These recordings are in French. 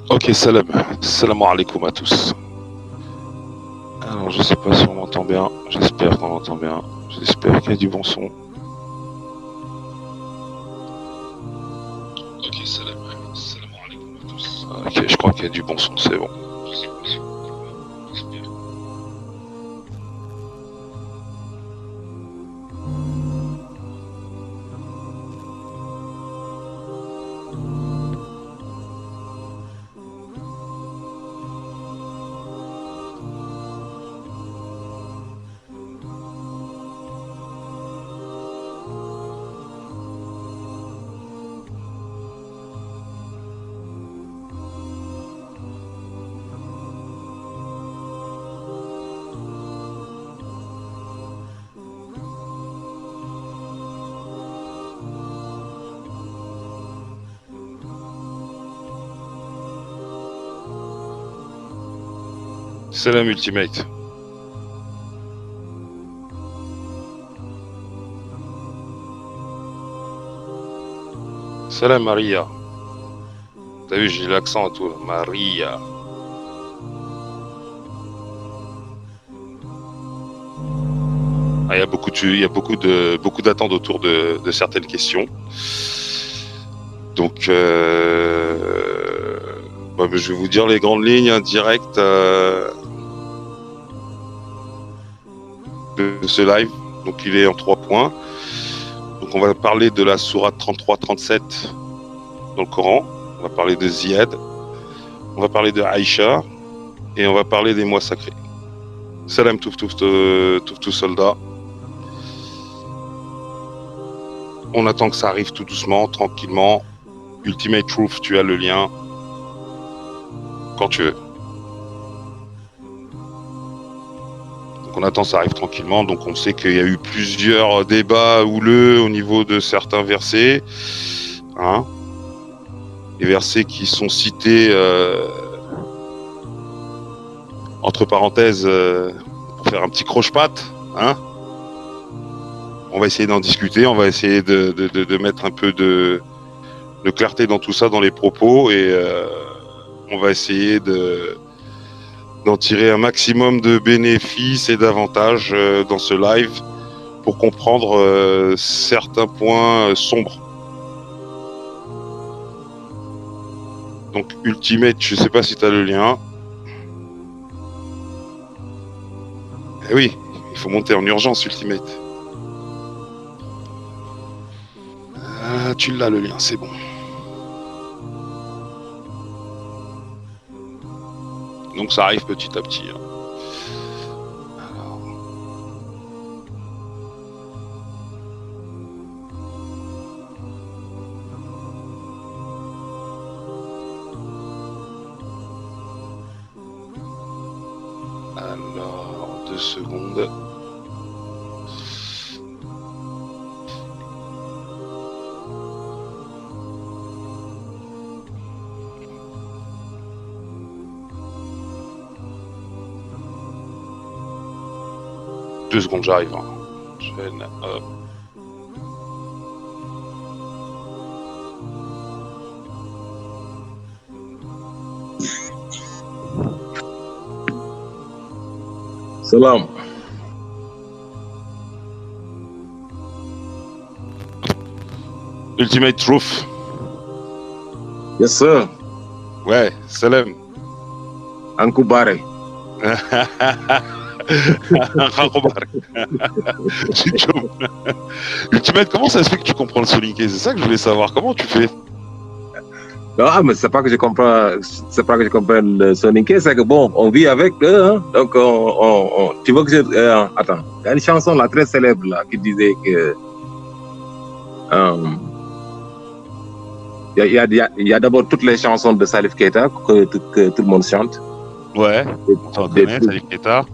Ok, salam. Salam alaikum à tous. Alors, je sais pas si on m'entend bien. J'espère qu'on m'entend bien. J'espère qu'il y a du bon son. Ok, salam. Salam alaikum à tous. Ok, je crois qu'il y a du bon son, c'est bon. Je sais pas si on m'entend bien. J'espère. Salam Ultimate. Salam Maria. T'as vu, j'ai l'accent à tout. Maria. Ah, beaucoup d'attentes autour de certaines questions. Donc, je vais vous dire les grandes lignes directes de ce live. Donc, il est en 3 points. Donc, on va parler de la sourate 33-37 dans le Coran. On va parler de Ziyad. On va parler de Aïcha. Et on va parler des mois sacrés. Salam touf soldat. On attend que ça arrive tout doucement, tranquillement. Ultimate Truth, tu as le lien. Quand tu veux. Donc on attend que ça arrive tranquillement. Donc on sait qu'il y a eu plusieurs débats houleux au niveau de certains versets. Hein, les versets qui sont cités entre parenthèses pour faire un petit croche-patte. Hein, on va essayer d'en discuter. On va essayer de mettre un peu de clarté dans tout ça, dans les propos. Et on va essayer d'en tirer un maximum de bénéfices et d'avantages dans ce live pour comprendre certains points sombres. Donc Ultimate, je sais pas si tu as le lien. Eh oui, il faut monter en urgence Ultimate. Tu l'as le lien, c'est bon. Donc ça arrive petit à petit. Hein. Alors, 2 secondes. Deux secondes, j'arrive. Hein. Hop. Salam. Ultimate Truth. Yes, sir. Ouais, salam. Uncle Barry. Ultimate, comment ça se fait que tu comprends le soninké? C'est ça que je voulais savoir. Comment tu fais? Non, mais c'est pas que je comprends le soninké, c'est que bon, on vit avec eux, hein. Donc tu vois que attends, il y a une chanson là très célèbre là qui disait que il y a d'abord toutes les chansons de Salif Keita que tout le monde chante. Ouais, on connaît Salif Keita.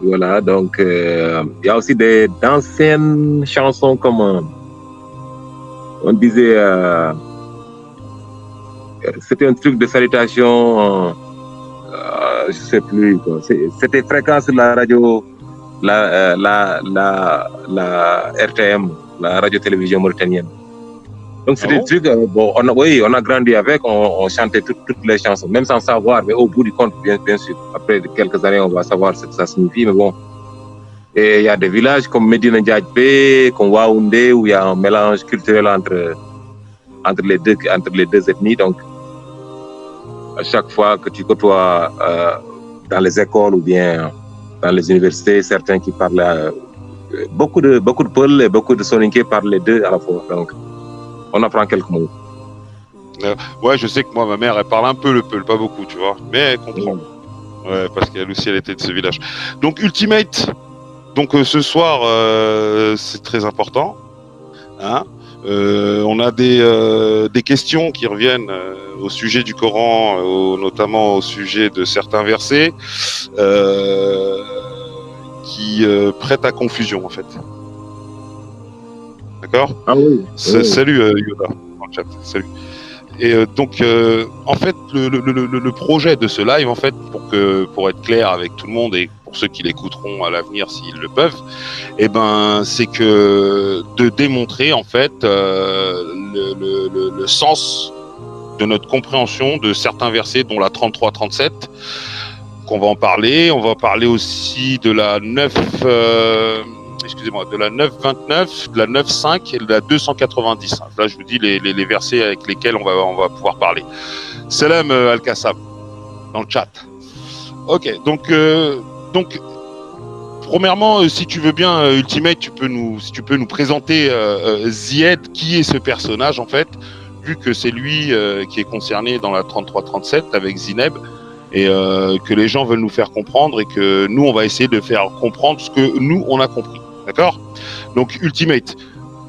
Voilà, donc il y a aussi d'anciennes chansons comme on disait, c'était un truc de salutation, je sais plus quoi. C'était fréquent sur la radio, la RTM, la radio-télévision mauritanienne. Donc c'était des trucs, on a grandi avec, on chantait toutes les chansons, même sans savoir, mais au bout du compte, bien sûr. Après quelques années, on va savoir ce que ça signifie, mais bon. Et il y a des villages comme Medina Ndiadjbe, comme Waoundé, où il y a un mélange culturel entre les deux ethnies. Donc, à chaque fois que tu côtoies dans les écoles ou bien dans les universités, certains qui parlent beaucoup de Peul et beaucoup de Soninké parlent les deux à la fois. Donc, on apprend quelques mots. Ouais, je sais que moi, ma mère, elle parle un peu le Peul, pas beaucoup, tu vois, mais elle comprend. Ouais, parce qu'elle aussi, elle était de ce village. Donc, Ultimate, ce soir, c'est très important. Hein, on a des questions qui reviennent au sujet du Coran, notamment au sujet de certains versets qui prêtent à confusion, en fait. D'accord ? Ah oui. Salut Yoda, dans le chat. Salut. Et en fait, le projet de ce live, en fait, pour être clair avec tout le monde et pour ceux qui l'écouteront à l'avenir s'ils le peuvent, c'est que de démontrer en fait le sens de notre compréhension de certains versets, dont la 33-37, qu'on va en parler. On va parler aussi de la 9. De la 9.29, de la 9.5 et de la 290. Là, je vous dis les versets avec lesquels on va pouvoir parler. Salam Al-Kassam dans le chat. Ok, donc premièrement, si tu veux bien, Ultimate, si tu peux nous présenter Zied, qui est ce personnage en fait, vu que c'est lui qui est concerné dans la 33-37 avec Zineb. Et que les gens veulent nous faire comprendre et que nous, on va essayer de faire comprendre ce que nous, on a compris. D'accord ? Donc, Ultimate,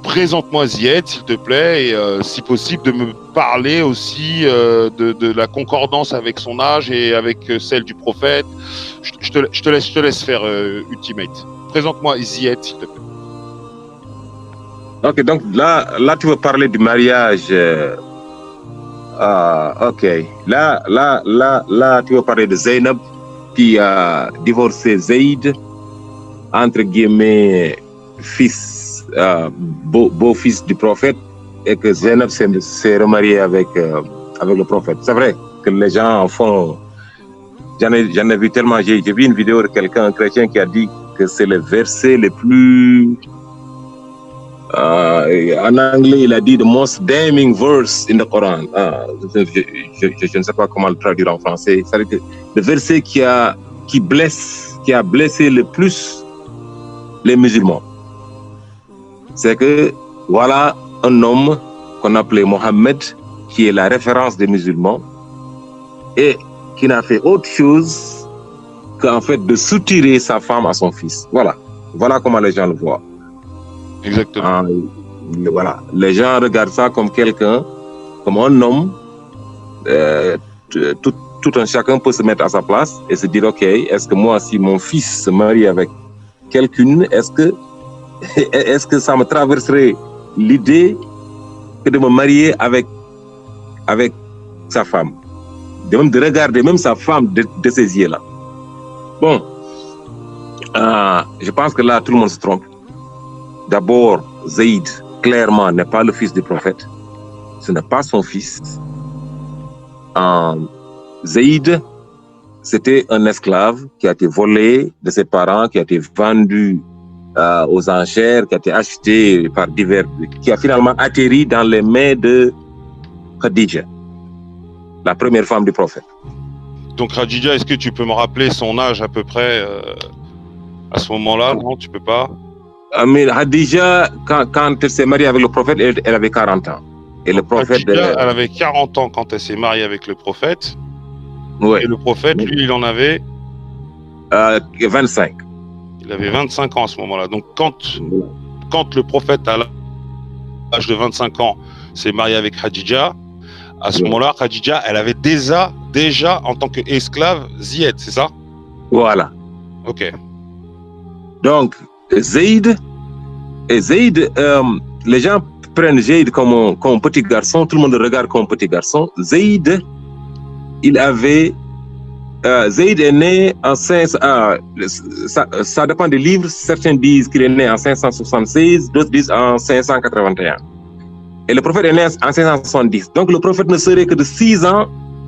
présente-moi Zied, s'il te plaît, et si possible, de me parler aussi de la concordance avec son âge et avec celle du prophète. Je te laisse faire, Ultimate. Présente-moi Zied, s'il te plaît. Ok, donc là, tu veux parler du mariage. Ok. Là, tu veux parler de Zainab qui a divorcé Zayd, entre guillemets, fils, beau-fils du prophète, et que Zainab s'est remariée avec le prophète. C'est vrai que les gens en font. J'en ai vu tellement. J'ai vu une vidéo de quelqu'un, un chrétien, qui a dit que c'est le verset le plus. En anglais, il a dit the most damning verse in the Quran. Je ne sais pas comment le traduire en français. C'est-à-dire que le verset qui a blessé le plus les musulmans. C'est que voilà un homme qu'on appelait Mohammed, qui est la référence des musulmans, et qui n'a fait autre chose qu'en fait de soutirer sa femme à son fils. Voilà comment les gens le voient. Exactement. Voilà, les gens regardent ça comme quelqu'un, comme un homme. Tout un chacun peut se mettre à sa place et se dire, ok, est-ce que moi, si mon fils se marie avec quelqu'une, est-ce que ça me traverserait l'idée que de me marier avec sa femme, de regarder même sa femme de ses yeux-là. Bon, je pense que là, tout le monde se trompe. D'abord, Zayd, clairement, n'est pas le fils du prophète. Ce n'est pas son fils. Zayd, c'était un esclave qui a été volé de ses parents, qui a été vendu aux enchères, qui a été acheté par divers, qui a finalement atterri dans les mains de Khadija, la première femme du prophète. Donc Khadija, est-ce que tu peux me rappeler son âge à peu près à ce moment-là? Non, tu peux pas. Mais Khadija, quand elle s'est mariée avec le prophète, elle avait 40 ans. Et le prophète, Khadija, elle avait 40 ans quand elle s'est mariée avec le prophète. Ouais. Et le prophète, lui, il en avait 25. Il avait 25 ans à ce moment-là. Donc quand le prophète, à l'âge de 25 ans, s'est marié avec Khadija, à ce moment-là, Khadija, elle avait déjà en tant qu'esclave, Zied, c'est ça? Voilà. Ok. Donc, Zayd, les gens prennent Zayd comme un petit garçon, tout le monde le regarde comme un petit garçon. Zayd, Zayd est né en 500, ça dépend des livres, certains disent qu'il est né en 576, d'autres disent en 581. Et le prophète est né en 570. Donc le prophète ne serait que de 6 ans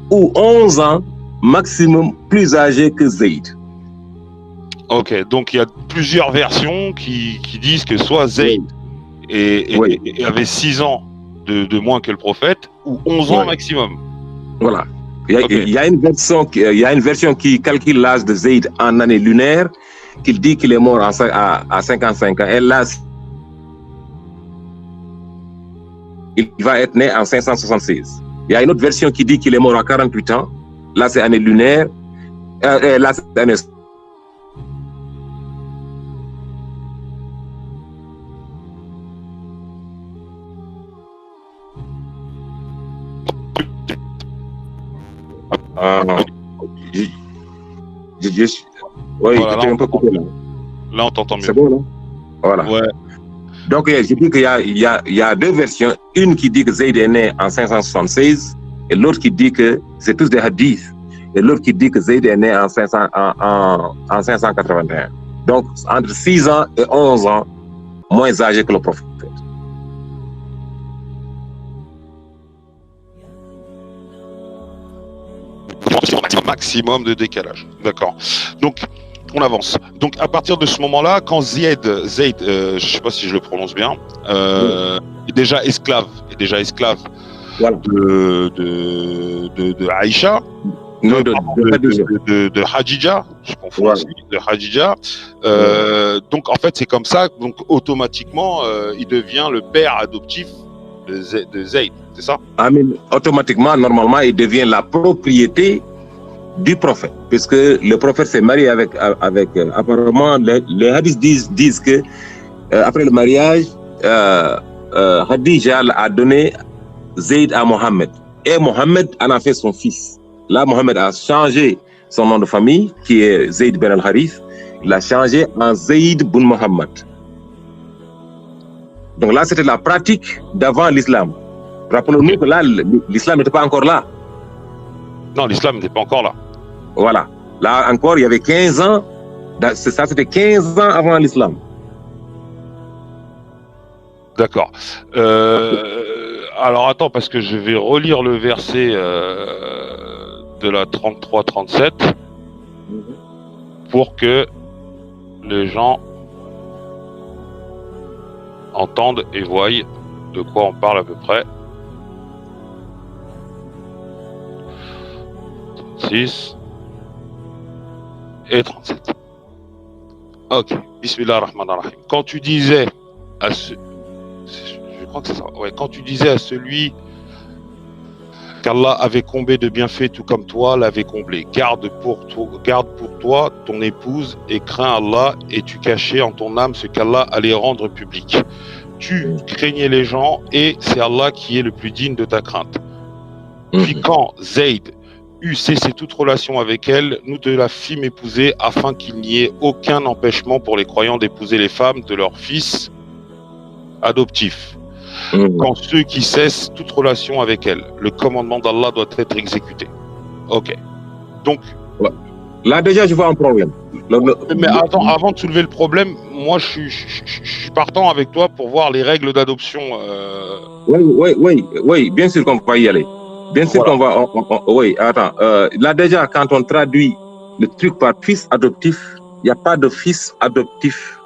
ou 11 ans maximum plus âgé que Zayd. Ok, donc il y a plusieurs versions qui disent que soit Zayd et avait 6 ans de moins que le prophète, ou 11 ans maximum. Voilà. Il y a une version qui calcule l'âge de Zayd en année lunaire, qui dit qu'il est mort à 55 ans. Et là, il va être né en 576. Il y a une autre version qui dit qu'il est mort à 48 ans. Là, c'est année lunaire. Là, c'est année... Oui, voilà, un peu coupé là. Là, on t'entend mieux. C'est bon, là? Voilà. Ouais. Donc, je dis qu'il y a deux versions. Une qui dit que Zayd est né en 576 et l'autre qui dit que c'est tous des hadiths. Et l'autre qui dit que Zayd est né en 581. Donc, entre 6 ans et 11 ans, moins âgé que le prophète. Maximum de décalage. D'accord. Donc, on avance. Donc, à partir de ce moment-là, quand Zayd, je sais pas si je le prononce bien, est déjà esclave Voilà. de Aïcha, non, de Hadija, je confonds voilà. aussi, de Hadija. Donc, en fait, c'est comme ça. Donc, automatiquement, il devient le père adoptif de Zayd, c'est ça? Automatiquement, normalement, il devient la propriété du prophète, puisque le prophète s'est marié avec apparemment, les hadiths disent que après le mariage, Hadija a donné Zayd à Mohammed, et Mohammed en a fait son fils. Là, Mohammed a changé son nom de famille, qui est Zayd ben al-Harith, il l'a changé en Zayd bin Mohammed. Donc là, c'était la pratique d'avant l'islam. Rappelons-nous que là, l'islam n'était pas encore là. Non, l'islam n'était pas encore là. Voilà. Là encore, il y avait 15 ans. Ça, c'était 15 ans avant l'islam. D'accord. Alors attends, parce que je vais relire le verset de la 33-37 pour que les gens entendent et voient de quoi on parle à peu près. 36 et 37. Ok. Bismillah ar-Rahman ar-Rahim. Quand tu disais à je crois que c'est ça. Ouais, quand tu disais à celui qu'Allah avait comblé de bienfaits tout comme toi l'avait comblé, garde pour toi ton épouse et crains Allah, et tu cachais en ton âme ce qu'Allah allait rendre public. Tu craignais les gens et c'est Allah qui est le plus digne de ta crainte. Puis quand Zayd eut cessé toute relation avec elle, nous te la fîmes épouser afin qu'il n'y ait aucun empêchement pour les croyants d'épouser les femmes de leurs fils adoptifs. Quand ceux qui cessent toute relation avec elle, le commandement d'Allah doit être exécuté. Ok. Donc... Là déjà, je vois un problème. Mais attends, avant de soulever le problème, moi je suis partant avec toi pour voir les règles d'adoption. Oui, bien sûr qu'on va y aller. Bien sûr qu'on va... oui, attends. Là déjà, quand on traduit le truc par fils adoptif, il n'y a pas de fils adoptif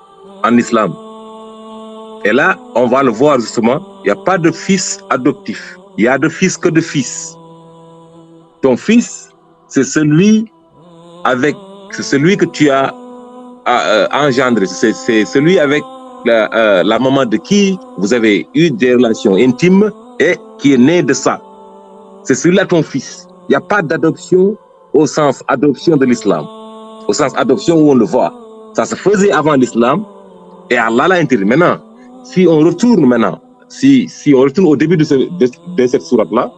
en islam. Et là, on va le voir justement, il n'y a pas de fils adoptif. Il y a de fils que de fils. Ton fils, c'est celui que tu as engendré. C'est celui avec la maman de qui vous avez eu des relations intimes et qui est né de ça. C'est celui-là ton fils. Il n'y a pas d'adoption au sens adoption de l'islam. Au sens adoption où on le voit. Ça se faisait avant l'islam et Allah l'a interdit. Maintenant, si on retourne au début de cette sourate-là,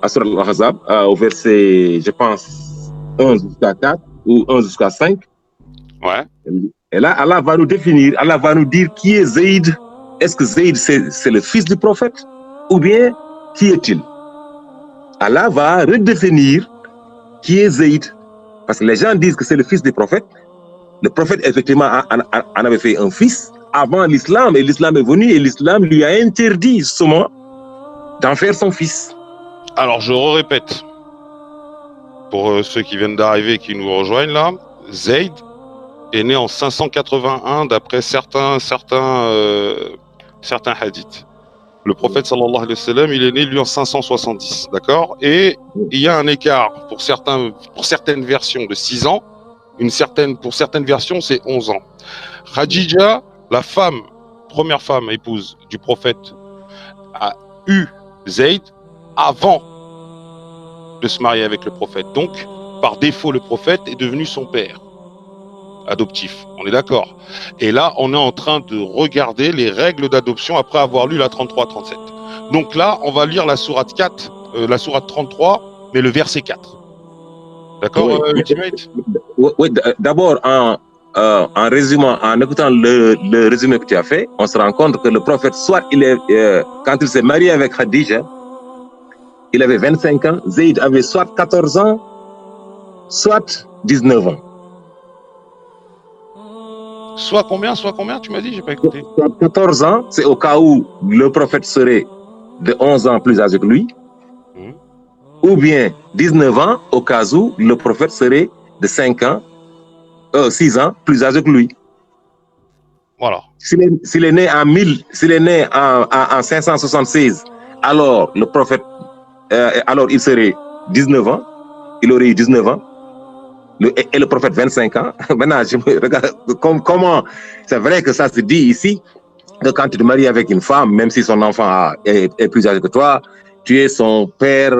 à Surat al-Ahzab, au verset, je pense, 1 jusqu'à 4 ou 1 jusqu'à 5. Ouais. Et là, Allah va nous définir, Allah va nous dire qui est Zayd. Est-ce que Zayd, c'est le fils du prophète? Ou bien, qui est-il? Allah va redéfinir qui est Zayd. Parce que les gens disent que c'est le fils du prophète. Le prophète, effectivement, en avait fait un fils avant l'islam. Et l'islam est venu et l'islam lui a interdit justement d'en faire son fils. Alors, je répète, pour ceux qui viennent d'arriver et qui nous rejoignent là, Zayd est né en 581 d'après certains hadiths. Le prophète sallallahu alayhi wa sallam, il est né lui en 570, d'accord? Et il y a un écart pour certaines versions de 6 ans, pour certaines versions c'est 11 ans. Khadija, la première femme épouse du prophète, a eu Zayd avant de se marier avec le prophète. Donc, par défaut, le prophète est devenu son père adoptif. On est d'accord? Et là, on est en train de regarder les règles d'adoption après avoir lu la 33-37. Donc là, on va lire la sourate 4, la sourate 33, mais le verset 4. D'accord, Ultimate? Oui, d'abord, en résumant, en écoutant le résumé que tu as fait, on se rend compte que le prophète, soit quand il s'est marié avec Khadija, il avait 25 ans, Zayd avait soit 14 ans, soit 19 ans. Soit combien, tu m'as dit, j'ai pas écouté. 14 ans, c'est au cas où le prophète serait de 11 ans plus âgé que lui, ou bien 19 ans, au cas où le prophète serait de 6 ans plus âgé que lui. Voilà. S'il est né en 576, alors le prophète, alors il serait 19 ans, il aurait eu 19 ans, et le prophète 25 ans. Maintenant, je me regarde comment, c'est vrai que ça se dit ici, que quand tu te maries avec une femme, même si son enfant est plus âgé que toi, tu es son père,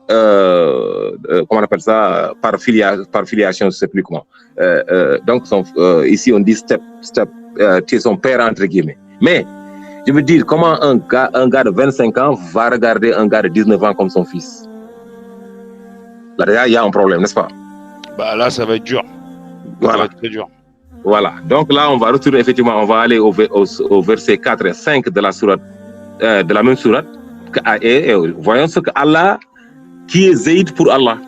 comment on appelle ça, par filiation, je ne sais plus comment. Donc, ici on dit tu es son père entre guillemets. Mais, je veux dire, comment un gars de 25 ans va regarder un gars de 19 ans comme son fils? Là, il y a un problème, n'est-ce pas? Bah là, ça va être dur. Voilà. Ça va être très dur. Voilà. Donc là, on va retourner, effectivement, on va aller au verset 4 et 5 de la sourate, de la même sourate. Et voyons ce que Allah, qui est Zayd pour Allah.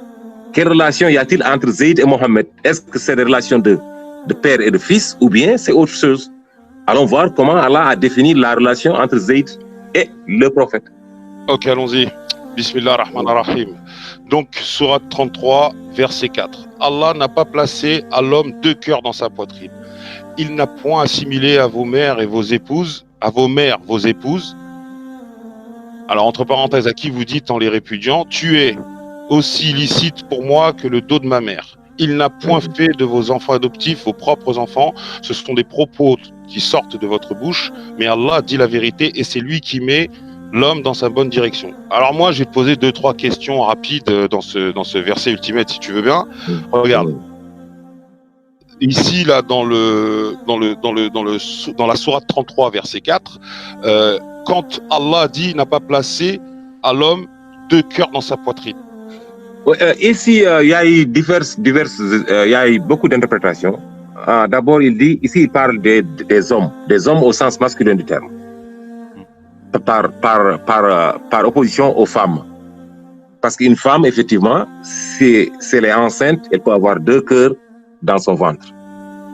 Quelle relation y a-t-il entre Zayd et Mohammed? Est-ce que c'est des relations de père et de fils, ou bien c'est autre chose? Allons voir comment Allah a défini la relation entre Zayd et le prophète. Ok, allons-y. Bismillah ar-Rahman ar-Rahim. Donc, sourate 33, verset 4. Allah n'a pas placé à l'homme 2 cœurs dans sa poitrine. Il n'a point assimilé à vos mères et vos épouses, à vos mères vos épouses. Alors, entre parenthèses, à qui vous dites en les répudiant, tu es aussi licite pour moi que le dos de ma mère. Il n'a point fait de vos enfants adoptifs vos propres enfants. Ce sont des propos qui sortent de votre bouche, mais Allah dit la vérité et c'est lui qui met l'homme dans sa bonne direction. Alors moi, je vais te poser 2-3 questions rapides dans ce verset ultimate, si tu veux bien. Regarde. Ici, là, dans la sourate 33, verset 4, quand Allah dit n'a pas placé à l'homme 2 cœurs dans sa poitrine. Ici, il y a eu il y a eu beaucoup d'interprétations. D'abord, il parle des hommes au sens masculin du terme. Par opposition aux femmes. Parce qu'une femme, effectivement, si elle est enceinte, elle peut avoir 2 cœurs dans son ventre.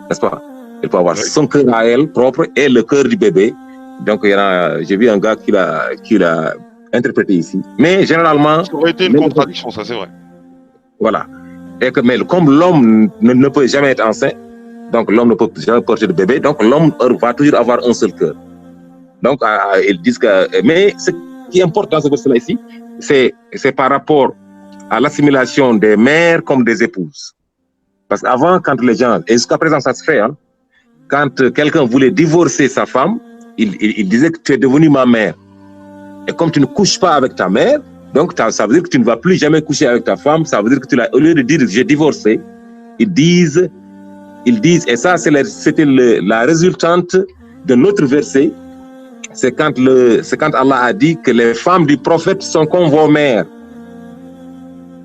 N'est-ce pas? Elle peut avoir son cœur à elle propre et le cœur du bébé. Donc, j'ai vu un gars qui l'a interprété ici. Mais généralement... Ça aurait été une contradiction, ça c'est vrai. Voilà. Mais comme l'homme ne peut jamais être enceint, donc l'homme ne peut jamais porter de bébé, donc l'homme va toujours avoir un seul cœur. Donc, ils disent que... Mais ce qui est important dans ce verset-là ici, c'est par rapport à l'assimilation des mères comme des épouses. Parce qu'avant, quand les gens... Et jusqu'à présent, ça se fait, hein, quand quelqu'un voulait divorcer sa femme, il disait que tu es devenu ma mère. Et comme tu ne couches pas avec ta mère, donc ça veut dire que tu ne vas plus jamais coucher avec ta femme, ça veut dire que au lieu de dire j'ai divorcé, ils disent, et ça c'était la résultante de notre verset, c'est quand Allah a dit que les femmes du prophète sont comme vos mères.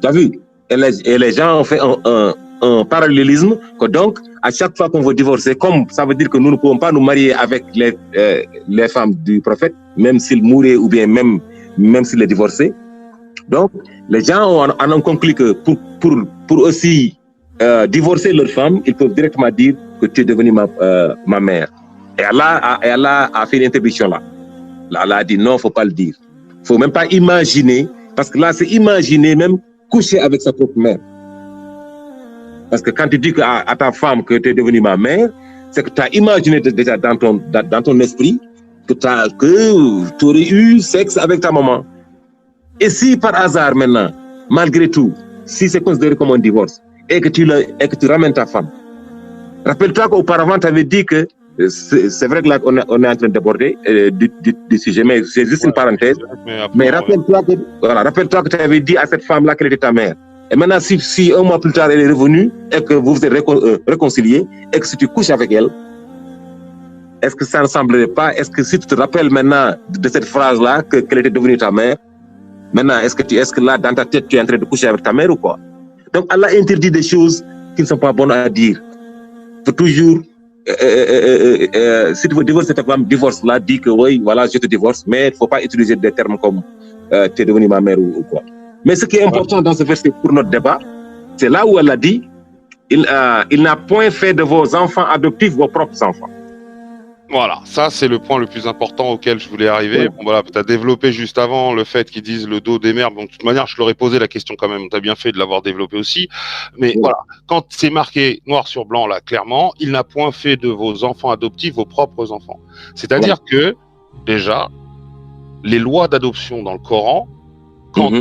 Tu as vu? Et les gens ont fait un parallélisme, que donc, à chaque fois qu'on veut divorcer, comme ça veut dire que nous ne pouvons pas nous marier avec les femmes du prophète, même s'il mourait ou bien même s'il est divorcé. Donc, les gens en ont conclu que pour aussi divorcer leur femme, ils peuvent directement dire que tu es devenu ma mère. Et Allah a fait une interdiction là. Allah a dit non, il ne faut pas le dire. Faut même pas imaginer, parce que là, c'est imaginer même coucher avec sa propre mère. Parce que quand tu dis à ta femme que tu es devenue ma mère, c'est que tu as imaginé déjà dans ton esprit que tu aurais eu sexe avec ta maman. Et si par hasard maintenant, malgré tout, si c'est considéré comme un divorce, et que tu ramènes ta femme, rappelle-toi qu'auparavant, tu avais dit que c'est vrai que là, on est en train d'aborder du sujet, mais c'est juste une parenthèse. Mais rappelle-toi que tu avais dit à cette femme-là qu'elle était ta mère. Et maintenant, si un mois plus tard, elle est revenue et que vous vous êtes réconciliés et que si tu couches avec elle, est-ce que ça ne semblerait pas, est-ce que si tu te rappelles maintenant de cette phrase-là, qu'elle était devenue ta mère, maintenant, est-ce que là, dans ta tête, tu es en train de coucher avec ta mère ou quoi? Donc, Allah interdit des choses qui ne sont pas bonnes à dire. Il faut toujours, si tu veux divorcer ta femme, divorce là, dis que oui, voilà, je te divorce, mais il ne faut pas utiliser des termes comme tu es devenue ma mère ou quoi. Mais ce qui est important dans ce verset pour notre débat, c'est là où elle a dit il n'a point fait de vos enfants adoptifs vos propres enfants. Voilà, ça c'est le point le plus important auquel je voulais arriver. Ouais. Bon, voilà, tu as développé juste avant le fait qu'ils disent le dos des mères. Bon, de toute manière, je leur ai posé la question quand même. Tu as bien fait de l'avoir développé aussi. Mais voilà, quand c'est marqué noir sur blanc là, clairement, il n'a point fait de vos enfants adoptifs vos propres enfants. C'est-à-dire que, déjà, les lois d'adoption dans le Coran, quand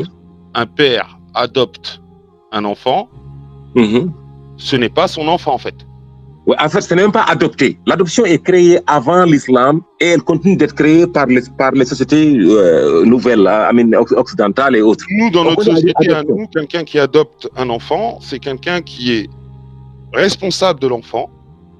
un père adopte un enfant, ce n'est pas son enfant en fait. Oui, en fait, ce n'est même pas adopté. L'adoption est créée avant l'islam et elle continue d'être créée par les sociétés nouvelles, occidentales et autres. Nous, dans notre société, nous, quelqu'un qui adopte un enfant, c'est quelqu'un qui est responsable de l'enfant,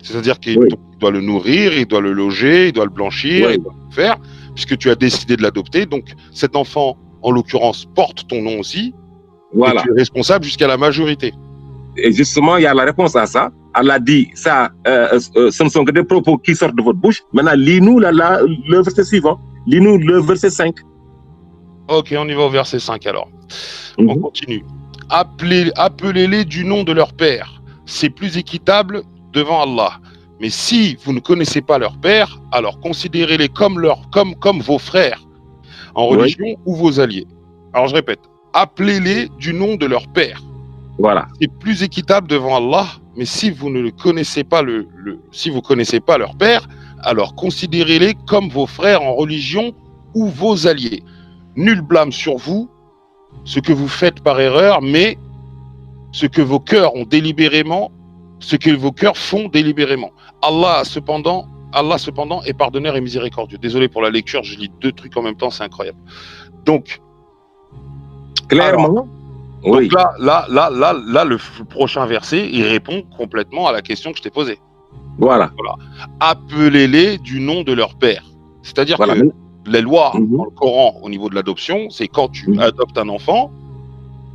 c'est-à-dire qu'il doit le nourrir, il doit le loger, il doit le blanchir, il doit le faire, puisque tu as décidé de l'adopter. Donc, cet enfant, en l'occurrence, porte ton nom aussi, et tu es responsable jusqu'à la majorité. Et justement, il y a la réponse à ça. Allah dit, ça, ce ne sont que des propos qui sortent de votre bouche. Maintenant, lis-nous le verset suivant. Lis-nous le verset 5. Ok, on y va au verset 5 alors. On continue. Appelez-les du nom de leur père. C'est plus équitable devant Allah. Mais si vous ne connaissez pas leur père, alors considérez-les comme vos frères en religion ou vos alliés. Alors je répète, appelez-les du nom de leur père. Voilà. C'est plus équitable devant Allah, mais si vous ne connaissez pas si vous connaissez pas leur père, alors considérez-les comme vos frères en religion ou vos alliés. Nul blâme sur vous ce que vous faites par erreur, mais ce que vos cœurs font délibérément. Allah cependant est pardonneur et miséricordieux. Désolé pour la lecture, je lis deux trucs en même temps, c'est incroyable. Donc, clairement. Alors, donc là, le prochain verset, il répond complètement à la question que je t'ai posée. Voilà. Appelez-les du nom de leur père. C'est-à-dire que les lois dans le Coran au niveau de l'adoption, c'est quand tu adoptes un enfant,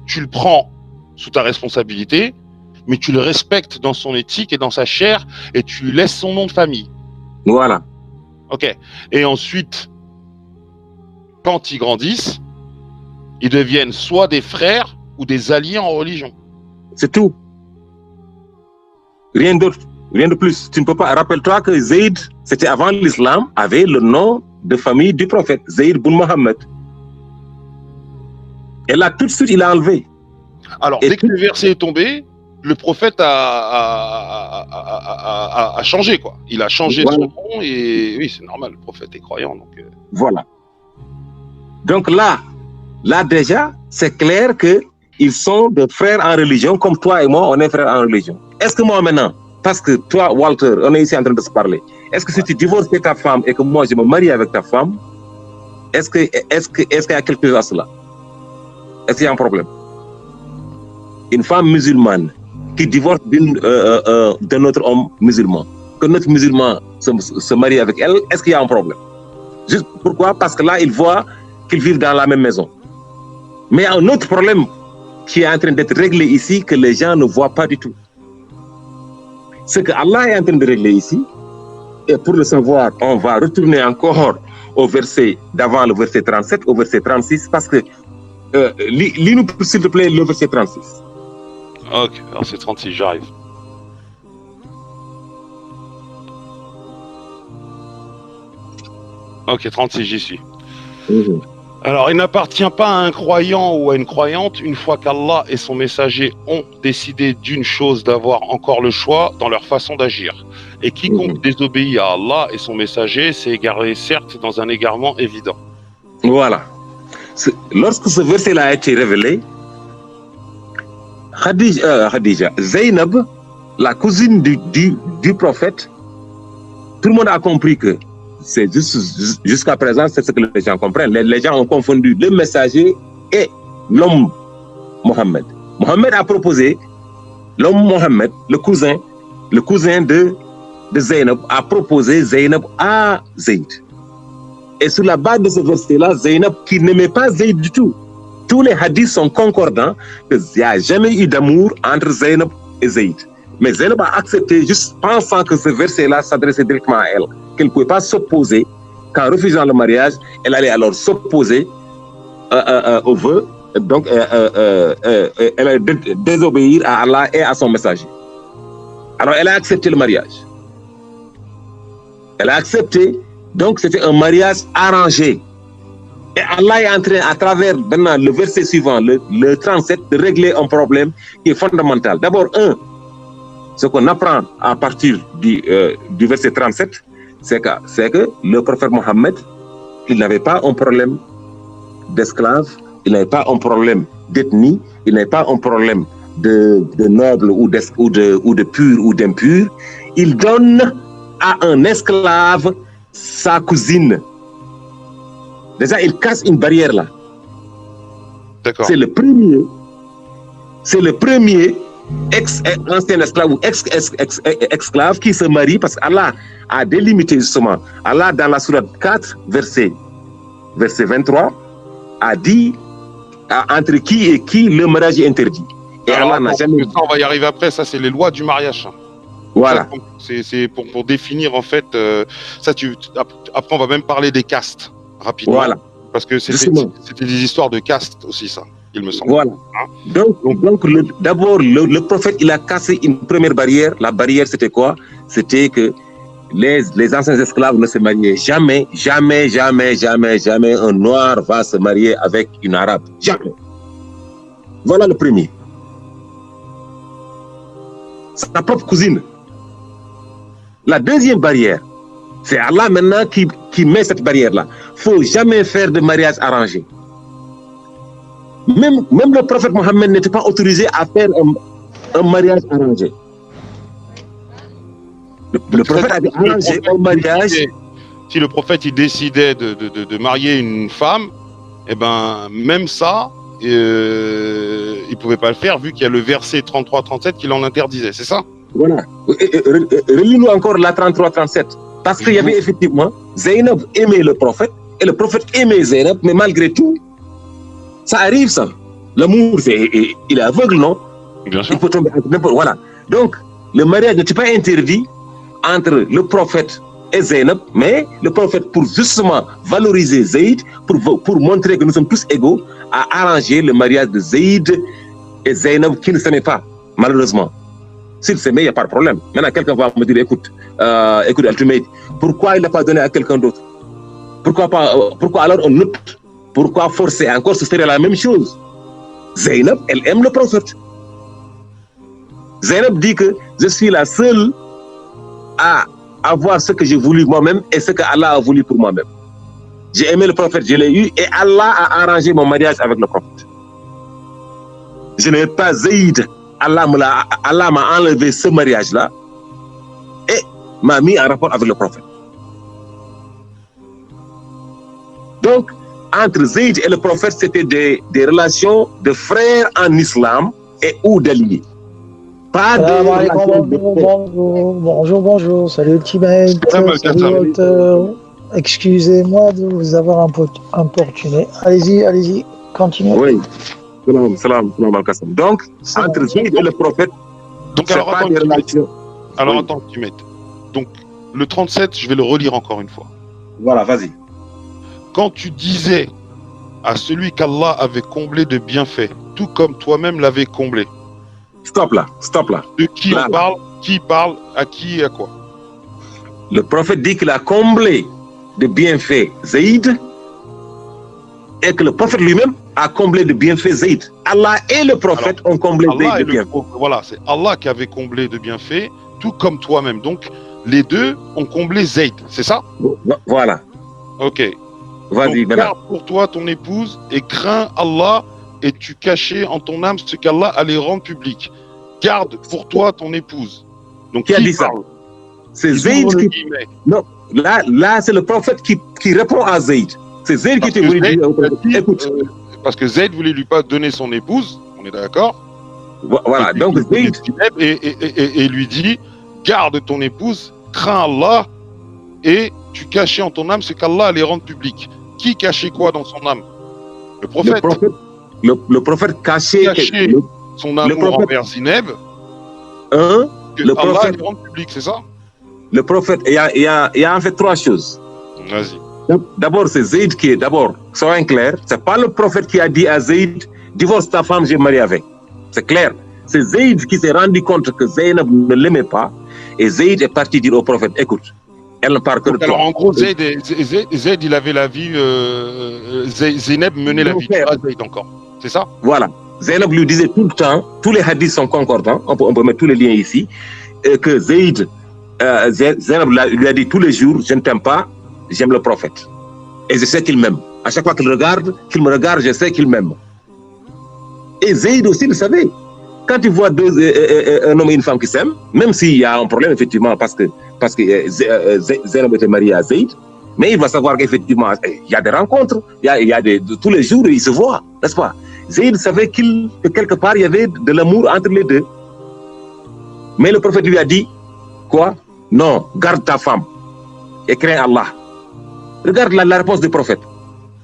tu le prends sous ta responsabilité, mais tu le respectes dans son éthique et dans sa chair, et tu lui laisses son nom de famille. Voilà. Ok. Et ensuite, quand ils grandissent, ils deviennent soit des frères ou des alliés en religion. C'est tout. Rien d'autre, rien de plus. Tu ne peux pas. Rappelle-toi que Zayd, c'était avant l'islam, avait le nom de famille du prophète, Zayd bin Mohammed. Et là, tout de suite, il a enlevé. Alors, dès que le verset est tombé, le prophète a changé, quoi. Il a changé son nom et oui, c'est normal, le prophète est croyant. Donc, Voilà. Donc là déjà, c'est clair que ils sont des frères en religion, comme toi et moi, on est frères en religion. Est-ce que moi maintenant, parce que toi, Walter, on est ici en train de se parler, est-ce que si tu divorces ta femme et que moi je me marie avec ta femme, est-ce qu'il y a quelque chose à cela? Est-ce qu'il y a un problème? Une femme musulmane qui divorce d'un autre homme musulman, que notre musulman se marie avec elle, est-ce qu'il y a un problème? Juste pourquoi? Parce que là, il voit qu'ils vivent dans la même maison. Mais il y a un autre problème qui est en train d'être réglé ici que les gens ne voient pas du tout. Ce que Allah est en train de régler ici, et pour le savoir, on va retourner encore au verset d'avant, le verset 37, au verset 36, parce que lis-nous s'il te plaît le verset 36. Ok, verset 36, j'arrive. Ok, 36, j'y suis. Alors, il n'appartient pas à un croyant ou à une croyante, une fois qu'Allah et son messager ont décidé d'une chose, d'avoir encore le choix dans leur façon d'agir. Et quiconque désobéit à Allah et son messager s'est égaré, certes, dans un égarement évident. Voilà. Lorsque ce verset-là a été révélé, Khadija, Zainab, la cousine du prophète, tout le monde a compris que c'est jusqu'à présent, c'est ce que les gens comprennent. Les gens ont confondu le messager et l'homme Mohammed. Mohammed a proposé, l'homme Mohammed, le cousin de Zainab, a proposé Zainab à Zayd. Et sur la base de ce verset-là, Zainab, qui n'aimait pas Zayd du tout, tous les hadiths sont concordants qu'il n'y a jamais eu d'amour entre Zainab et Zayd. Mais Zainab a accepté juste pensant que ce verset-là s'adressait directement à elle, qu'elle ne pouvait pas s'opposer, qu'en refusant le mariage, elle allait alors s'opposer au vœu, donc elle allait désobéir à Allah et à son messager. Alors elle a accepté le mariage. Elle a accepté, donc c'était un mariage arrangé. Et Allah est en train, à travers maintenant le verset suivant, le 37, de régler un problème qui est fondamental. D'abord, ce qu'on apprend à partir du verset 37, c'est que le prophète Mohammed, il n'avait pas un problème d'esclaves, il n'avait pas un problème d'ethnie, il n'avait pas un problème de noble ou de pur ou d'impur. Il donne à un esclave sa cousine. Déjà, il casse une barrière là. D'accord. C'est le premier ancien esclave ou ex-esclave qui se marie, parce qu'Allah a délimité justement. Allah, dans la sourate 4, verset 23, a dit entre qui et qui le mariage est interdit. Et alors, Allah n'a jamais dit. On va y arriver après, ça c'est les lois du mariage. Voilà. C'est pour définir en fait, après on va même parler des castes rapidement. Voilà. Parce que c'était des histoires de castes aussi, ça, il me semble. Voilà. Donc d'abord, le prophète, il a cassé une première barrière. La barrière, c'était quoi? C'était que les anciens esclaves ne se mariaient jamais, jamais, jamais, jamais, jamais un noir va se marier avec une arabe. Jamais. Voilà le premier. Sa propre cousine. La deuxième barrière, c'est Allah maintenant qui met cette barrière-là. Il ne faut jamais faire de mariage arrangé. Même le prophète Mohammed n'était pas autorisé à faire un mariage arrangé. Le prophète avait arrangé un mariage. Si le prophète il décidait de marier une femme, eh ben même ça, il ne pouvait pas le faire vu qu'il y a le verset 33-37 qui l'en interdisait, c'est ça? Voilà. Relis-nous encore la 33-37. Parce qu'il y avait effectivement, Zainab aimait le prophète et le prophète aimait Zainab, mais malgré tout, ça arrive ça. L'amour, il est aveugle, non? Bien sûr. Il peut tomber n'importe. Voilà. Donc, le mariage n'était pas interdit entre le prophète et Zainab, mais le prophète, pour justement valoriser Zayd, pour montrer que nous sommes tous égaux, a arrangé le mariage de Zayd et Zainab qui ne s'aimaient pas, malheureusement. S'ils s'aimaient, il n'y a pas de problème. Maintenant, quelqu'un va me dire, écoute, Ultimate, pourquoi il n'a pas donné à quelqu'un d'autre? Pourquoi alors on note? Pourquoi forcer encore se faire la même chose? Zainab, elle aime le prophète. Zainab dit que je suis la seule à avoir ce que j'ai voulu moi-même et ce que Allah a voulu pour moi-même. J'ai aimé le prophète, je l'ai eu et Allah a arrangé mon mariage avec le prophète. Je n'ai pas Zayd. Allah m'a enlevé ce mariage-là et m'a mis en rapport avec le prophète. Donc, entre Zayd et le prophète, c'était des relations de frères en islam et ou d'alliés. Pas de... Bonjour, salut Ultimate, salut Walter. Excusez-moi de vous avoir importuné. Allez-y, continuez. Oui. Salam. Donc, entre Zayd et le prophète, donc, alors, pas des relations. Alors, attends, Ultimate. Donc, le 37, je vais le relire encore une fois. Voilà, vas-y. Quand tu disais à celui qu'Allah avait comblé de bienfaits, tout comme toi-même l'avais comblé. Stop là. De qui on parle? Qui parle? À qui et à quoi? Le prophète dit qu'il a comblé de bienfaits Zayd et que le prophète lui-même a comblé de bienfaits Zayd. Allah et le prophète ont comblé Zayd de bienfaits. Voilà, c'est Allah qui avait comblé de bienfaits, tout comme toi-même. Donc, les deux ont comblé Zayd, c'est ça? Voilà. Ok. Vas-y, donc, garde pour toi ton épouse et crains Allah et tu cachais en ton âme ce qu'Allah allait rendre public. Garde pour toi ton épouse. Donc, qui a dit ça? C'est Zayd qui... Non, là c'est le prophète qui répond à Zayd. C'est Zayd qui était venu dire au prophète, écoute. Parce que Zayd voulait lui pas donner son épouse, on est d'accord? Voilà, donc Zayd... Et lui dit, garde ton épouse, crains Allah et tu cachais en ton âme ce qu'Allah allait rendre public. Qui cachait quoi dans son âme? Le prophète. Le prophète cachait son amour envers Zineb. Que le Allah prophète allait rendre public, c'est ça? Le prophète, il y a en fait trois choses. Vas-y. D'abord, c'est Zayd qui est, d'abord, soyons clairs, c'est pas le prophète qui a dit à Zayd, divorce ta femme, j'ai marié avec. C'est clair. C'est Zayd qui s'est rendu compte que Zaynab ne l'aimait pas et Zayd est parti dire au prophète, écoute, elle ne parle que de toi. Alors en gros, Zayd, il avait la vie, Zaynab menait la vie de Zayd encore. C'est ça? Voilà. Zaynab lui disait tout le temps, tous les hadiths sont concordants, on peut mettre tous les liens ici, que Zayd, Zaynab lui a dit tous les jours, je ne t'aime pas, j'aime le prophète. Et je sais qu'il m'aime. À chaque fois qu'il me regarde, je sais qu'il m'aime. Et Zayd aussi le savait. Quand tu vois un homme et une femme qui s'aiment, même s'il y a un problème, effectivement, parce que Zaynab était mariée à Zayd, mais il va savoir qu'effectivement, il y a des rencontres, il y a tous les jours, ils se voient, n'est-ce pas? Zayd savait que quelque part, il y avait de l'amour entre les deux. Mais le prophète lui a dit, quoi? Non, garde ta femme et crains Allah. Regarde la réponse du prophète.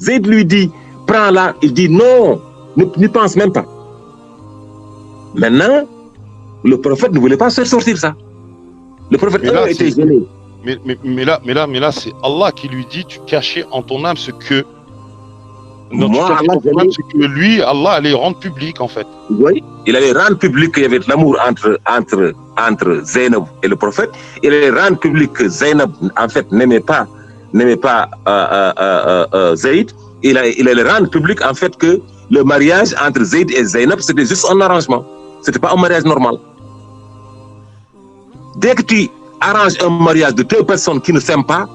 Zayd lui dit, prends-la. Il dit, non, n'y pense même pas. Maintenant, le prophète ne voulait pas faire sortir ça. Le prophète était gêné. Mais là, c'est Allah qui lui dit, tu cachais en ton âme ce que... Non, Moi, ce que lui, Allah allait rendre public, en fait. Oui, il allait rendre public qu'il y avait de l'amour entre Zaynab et le prophète. Il allait rendre public que Zaynab, en fait, n'aimait pas Zayd. Il allait rendre public, en fait, que le mariage entre Zayd et Zaynab, c'était juste un arrangement. C'était pas un mariage normal. Dès que tu arranges un mariage de deux personnes qui ne s'aiment pas,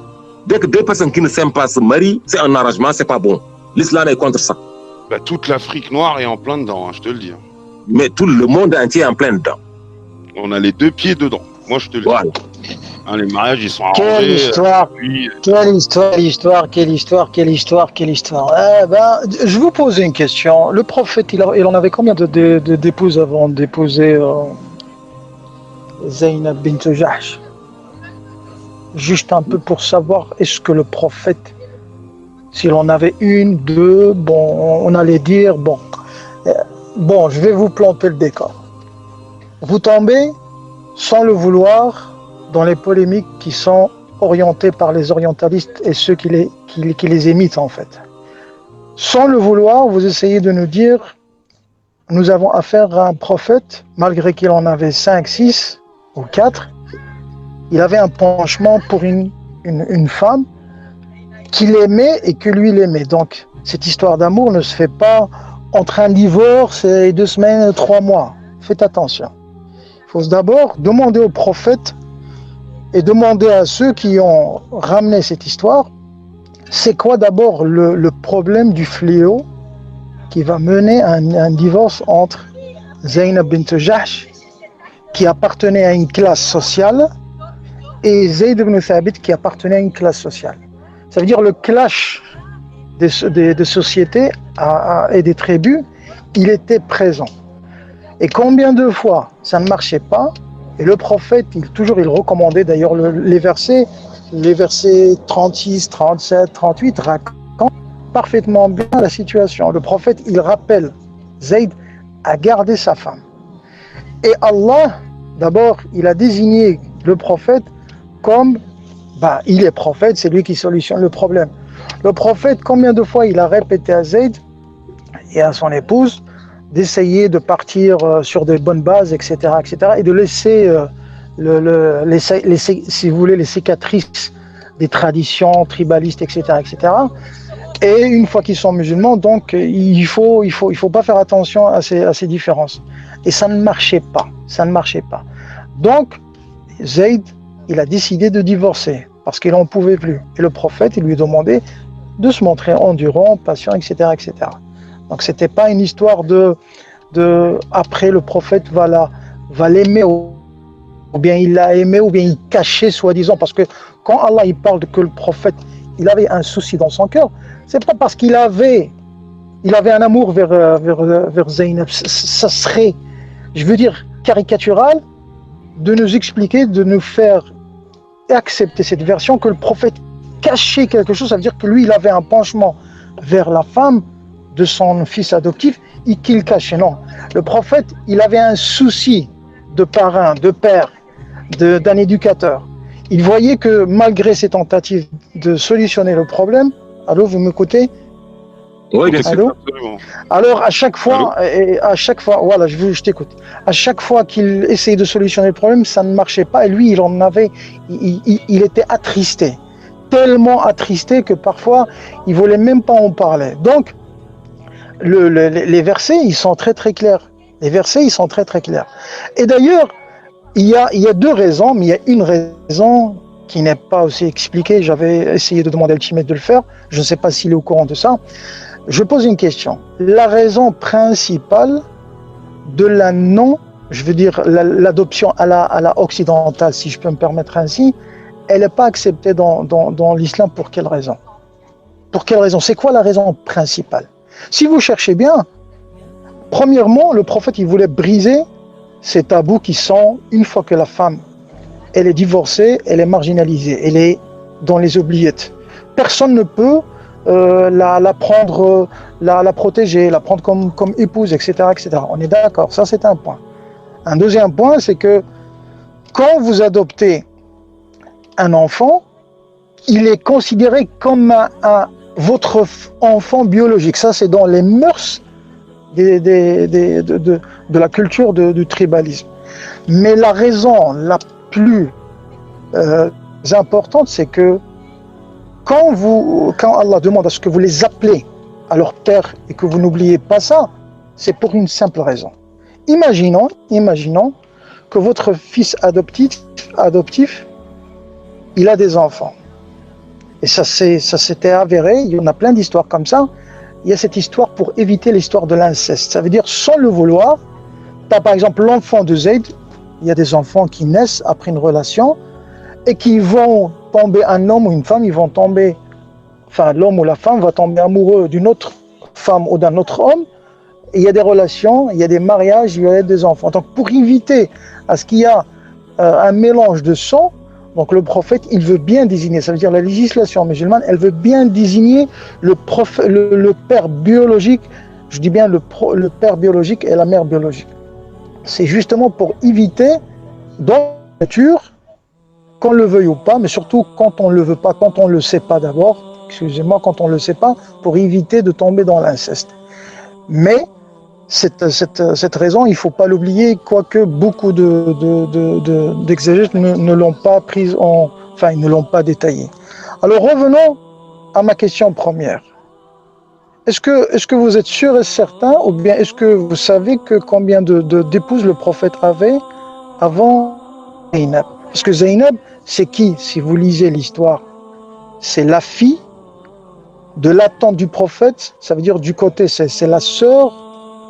dès que deux personnes qui ne s'aiment pas se marient, c'est un arrangement, c'est pas bon. L'islam est contre ça. Bah, toute l'Afrique noire est en plein dedans, hein, je te le dis. Mais tout le monde entier est en plein dedans. On a les deux pieds dedans. Moi, je te le dis. Hein, les mariages, ils sont arrangés. Quelle histoire, quelle histoire. Je vous pose une question. Le prophète, il en avait combien d'épouses avant de déposer Zaynab bint Jahsh? Juste un peu pour savoir, est-ce que le prophète, s'il en avait une, deux, bon, on allait dire, bon, je vais vous planter le décor. Vous tombez, sans le vouloir, dans les polémiques qui sont orientées par les orientalistes et ceux qui les imitent, en fait. Sans le vouloir, vous essayez de nous dire, nous avons affaire à un prophète, malgré qu'il en avait 5, 6 ou 4, il avait un penchement pour une femme qu'il aimait et que lui l'aimait. Donc, cette histoire d'amour ne se fait pas entre un divorce et 2 semaines, 3 mois. Faites attention. Il faut d'abord demander au prophète et demander à ceux qui ont ramené cette histoire, c'est quoi d'abord le problème du fléau qui va mener à un divorce entre Zaynab bint Jahsh, qui appartenait à une classe sociale, et Zayd ibn Thabit, qui appartenait à une classe sociale. Ça veut dire le clash des sociétés et des tribus, il était présent. Et combien de fois ça ne marchait pas, et le prophète, il recommandait d'ailleurs les versets 36, 37, 38 racontent parfaitement bien la situation. Le prophète, il rappelle Zayd à garder sa femme. Et Allah, d'abord, il a désigné le prophète comme, il est prophète, c'est lui qui solutionne le problème. Le prophète, combien de fois il a répété à Zayd et à son épouse d'essayer de partir sur de bonnes bases, etc., et de laisser, si vous voulez, les cicatrices des traditions tribalistes, etc., Et une fois qu'ils sont musulmans, donc il faut pas faire attention à ces différences. Et ça ne marchait pas, ça ne marchait pas. Donc Zayd, il a décidé de divorcer parce qu'il n'en pouvait plus. Et le prophète, il lui demandait de se montrer endurant, patient, etc., etc. Donc c'était pas une histoire de après le prophète va l'aimer ou bien il l'a aimé ou bien il cachait soi-disant, parce que quand Allah il parle que le prophète il avait un souci dans son cœur, c'est pas parce qu'il avait un amour vers Zaynab. Ça serait, je veux dire, caricatural de nous expliquer, de nous faire accepter cette version que le prophète cachait quelque chose. Ça veut dire que lui il avait un penchement vers la femme de son fils adoptif et qu'il cachait. Non, le prophète il avait un souci de parrain, de père, d'un éducateur. Il voyait que malgré ses tentatives de solutionner le problème, allô, vous m'écoutez? Oui, bien sûr. Allô? Alors à chaque fois, voilà, je t'écoute. À chaque fois qu'il essayait de solutionner le problème, ça ne marchait pas et lui, il était attristé, tellement attristé que parfois il voulait même pas en parler. Donc les versets, ils sont très très clairs. Les versets, ils sont très très clairs. Et d'ailleurs, il y a deux raisons, mais il y a une raison qui n'est pas aussi expliquée. J'avais essayé de demander à Ultimate de le faire. Je ne sais pas s'il est au courant de ça. Je pose une question. La raison principale de l'adoption à la occidentale, si je peux me permettre ainsi, elle n'est pas acceptée dans l'islam. Pour quelle raison? Pour quelle raison? C'est quoi la raison principale? Si vous cherchez bien, premièrement, le prophète, il voulait briser ces tabous qui sont, une fois que la femme, elle est divorcée, elle est marginalisée, elle est dans les oubliettes. Personne ne peut la prendre, la protéger, la prendre comme épouse, etc., etc. On est d'accord, ça c'est un point. Un deuxième point, c'est que quand vous adoptez un enfant, il est considéré comme votre enfant biologique. Ça, c'est dans les mœurs de la culture du tribalisme. Mais la raison la plus importante, c'est que quand Allah demande à ce que vous les appelez à leur père et que vous n'oubliez pas ça, c'est pour une simple raison. Imaginons que votre fils adoptif, il a des enfants. Et ça s'était avéré, il y en a plein d'histoires comme ça. Il y a cette histoire pour éviter l'histoire de l'inceste. Ça veut dire, sans le vouloir, tu as par exemple l'enfant de Zayd, il y a des enfants qui naissent après une relation et qui vont tomber, un homme ou une femme, l'homme ou la femme va tomber amoureux d'une autre femme ou d'un autre homme. Et il y a des relations, il y a des mariages, il y a des enfants. Donc pour éviter à ce qu'il y ait un mélange de sang, donc le prophète, il veut bien désigner, ça veut dire la législation musulmane, elle veut bien désigner le père biologique, je dis bien le père biologique et la mère biologique. C'est justement pour éviter, dans la nature, qu'on le veuille ou pas, mais surtout quand on ne le veut pas, quand on ne le sait pas d'abord, quand on ne le sait pas, pour éviter de tomber dans l'inceste. Mais cette raison, il ne faut pas l'oublier, quoique beaucoup d'exégètes ne l'ont pas prise ils ne l'ont pas détaillée. Alors revenons à ma question première. Est-ce que vous êtes sûr et certain, ou bien est-ce que vous savez combien d'épouses le prophète avait avant Zaynab? Parce que Zaynab, c'est qui, si vous lisez l'histoire? C'est la fille de la tante du prophète, ça veut dire du côté, c'est la sœur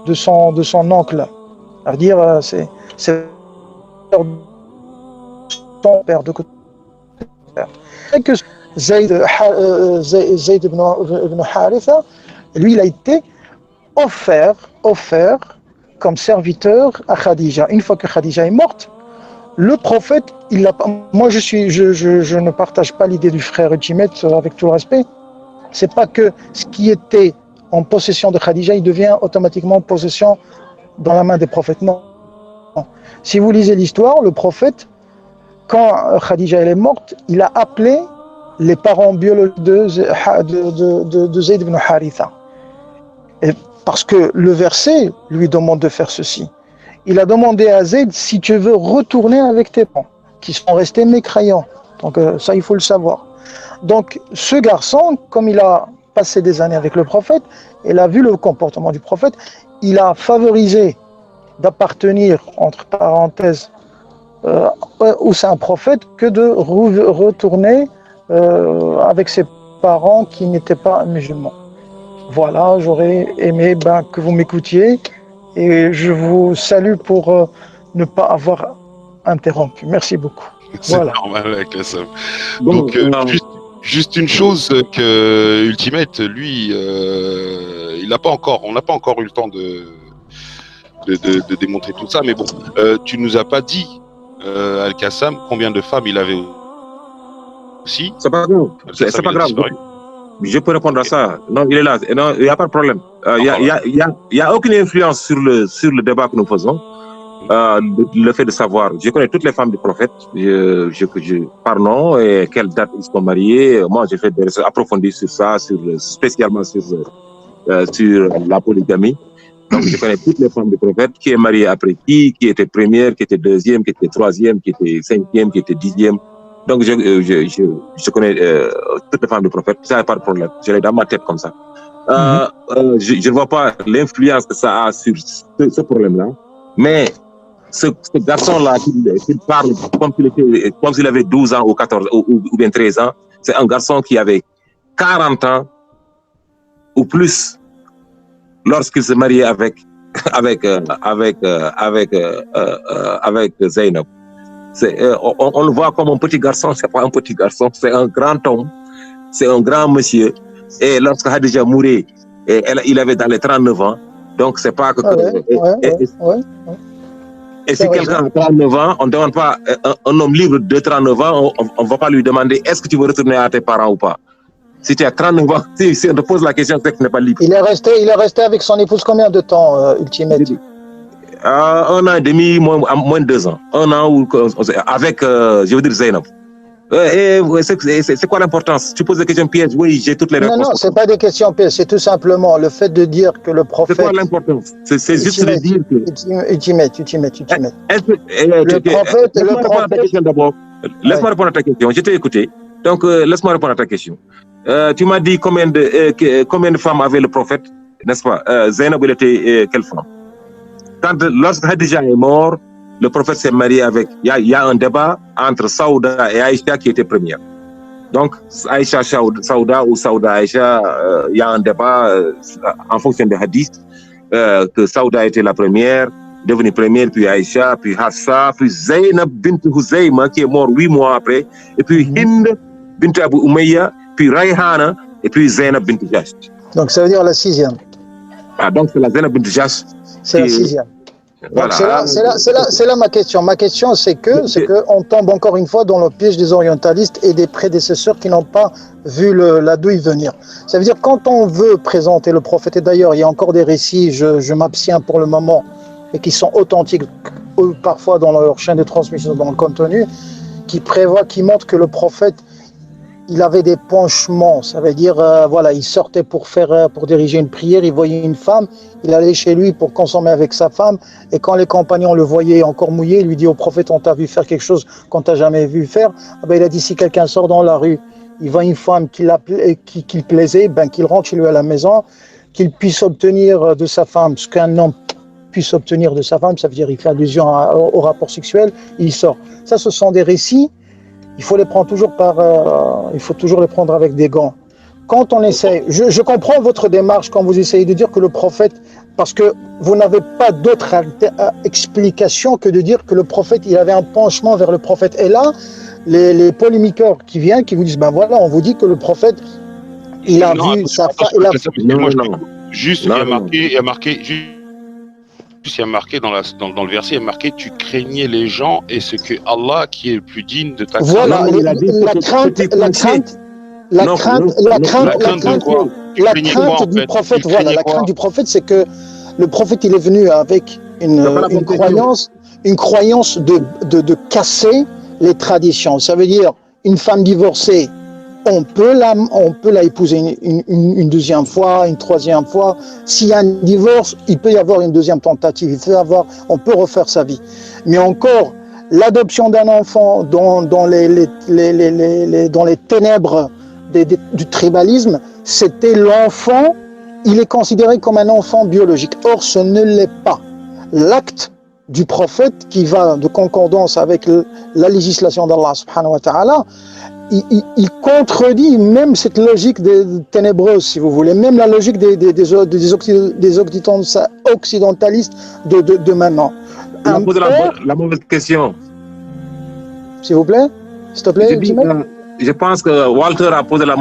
de son oncle. Ça veut dire, c'est son père de côté. Et que Zayd ibn Haritha, lui, il a été offert comme serviteur à Khadija. Une fois que Khadija est morte, le prophète, moi je ne partage pas l'idée du frère Jimet, avec tout le respect. C'est pas que ce qui était en possession de Khadija, il devient automatiquement en possession dans la main des prophètes. Non. Si vous lisez l'histoire, le prophète, quand Khadija elle est morte, il a appelé les parents biologiques de Zayd ibn Haritha. Et parce que le verset lui demande de faire ceci. Il a demandé à Zayd, si tu veux retourner avec tes parents, qui sont restés mécréants. Donc ça, il faut le savoir. Donc ce garçon, comme il a passé des années avec le prophète, il a vu le comportement du prophète, il a favorisé d'appartenir, entre parenthèses, où c'est un prophète, que de retourner avec ses parents qui n'étaient pas musulmans. Voilà, j'aurais aimé que vous m'écoutiez et je vous salue pour ne pas avoir interrompu. Merci beaucoup. C'est Voilà. normal avec la somme. Bon, Donc, juste une chose que Ultimate, lui, on n'a pas encore eu le temps de démontrer tout ça, mais bon, tu nous as pas dit, Al-Qassam, combien de femmes il avait aussi. c'est pas grave. C'est pas grave. Je peux répondre à ça. Non, il est là. Non, il n'y a pas de problème. Il y a aucune influence sur le débat que nous faisons. Le fait de savoir, je connais toutes les femmes du prophète, par nom et quelle date ils sont mariés. Moi, j'ai fait des recherches approfondies sur ça, spécialement sur la polygamie. Donc, je connais toutes les femmes du prophète, qui est mariée après qui était première, qui était deuxième, qui était troisième, qui était cinquième, qui était dixième. Donc, je connais toutes les femmes du prophète, ça n'a pas de problème. Je l'ai dans ma tête comme ça. Je ne vois pas l'influence que ça a sur ce problème-là. Mais ce garçon-là, qui parle comme s'il avait 12 ans ou 14 ou bien 13 ans, c'est un garçon qui avait 40 ans ou plus lorsqu'il se mariait avec Zainab. On le voit comme un petit garçon, c'est pas un petit garçon, c'est un grand homme, c'est un grand monsieur. Et lorsque Khadija mourait, il avait dans les 39 ans, donc c'est pas que... Et si quelqu'un a 39 ans, on ne demande pas un homme libre de 39 ans, on ne va pas lui demander est-ce que tu veux retourner à tes parents ou pas. Si tu as 39 ans, si on te pose la question, c'est que tu n'es pas libre. Il est resté avec son épouse combien de temps, Ultimate? 1 an et demi, moins de 2 ans. 1 an avec, je veux dire, Zainab. C'est quoi l'importance? Tu poses des questions pièges? Oui, j'ai toutes les réponses. Non, c'est pas des questions pièges, c'est tout simplement le fait de dire que le prophète... C'est quoi l'importance? C'est juste de dire que... Ultimate. Le prophète... Laisse-moi répondre à ta question. Je t'ai écouté. Donc, laisse-moi répondre à ta question. Tu m'as dit combien de femmes avait le prophète, n'est-ce pas? Zainab, il était quelle femme? Lorsque Khadija est mort, le prophète s'est marié avec... Il y a un débat entre Saouda et Aïcha qui était première. Donc, Aïcha Saouda ou Saouda Aïcha, il y a un débat en fonction des hadiths, que Saouda était la première, devenue première, puis Aïcha, puis Hafsa, puis Zainab bint Huzayma qui est mort 8 mois après, et puis Hind bint Abu Umayya, puis Rayhana, et puis Zainab bint Jahsh. Donc, ça veut dire la 6e. Ah, donc, c'est la Zainab bint Jahsh. C'est la 6e. Voilà. C'est là ma question. Ma question, c'est que on tombe encore une fois dans le piège des orientalistes et des prédécesseurs qui n'ont pas vu la douille venir. Ça veut dire quand on veut présenter le prophète, et d'ailleurs il y a encore des récits, je m'abstiens pour le moment, et qui sont authentiques, parfois dans leur chaîne de transmission, dans le contenu, qui montrent que le prophète, il avait des penchements, ça veut dire, il sortait pour diriger une prière, il voyait une femme, il allait chez lui pour consommer avec sa femme, et quand les compagnons le voyaient encore mouillé, il lui dit au prophète, on t'a vu faire quelque chose qu'on t'a jamais vu faire. Il a dit, si quelqu'un sort dans la rue, il voit une femme qui plaisait, qu'il rentre chez lui à la maison, qu'il puisse obtenir de sa femme ce qu'un homme puisse obtenir de sa femme, ça veut dire, il fait allusion au rapport sexuel, il sort. Ça, ce sont des récits. Il faut les prendre toujours les prendre avec des gants. Quand on essaie, je comprends votre démarche quand vous essayez de dire que le prophète, parce que vous n'avez pas d'autre explication que de dire que le prophète, il avait un penchement vers le prophète. Et là, les polémiqueurs qui viennent, qui vous disent, on vous dit que le prophète, il a vu sa femme. Juste, il y a marqué dans le verset, il y a marqué tu craignais les gens et ce que Allah qui est le plus digne de ta crainte. Voilà, la crainte du prophète. Voilà, la crainte du prophète, c'est que le prophète, il est venu avec une croyance de casser les traditions. Ça veut dire une femme divorcée. On peut la épouser une deuxième fois, une troisième fois. S'il y a un divorce, il peut y avoir une deuxième tentative. On peut refaire sa vie. Mais encore, l'adoption d'un enfant dans les ténèbres du tribalisme, c'était l'enfant, il est considéré comme un enfant biologique. Or, ce ne l'est pas. L'acte du prophète qui va de concordance avec la législation d'Allah subhanahu wa ta'ala, il contredit même cette logique ténébreuse, si vous voulez, même la logique des occidentalistes de maintenant. On pose la mauvaise question. S'il vous plaît, s'il te plaît. Je pense que Walter a posé la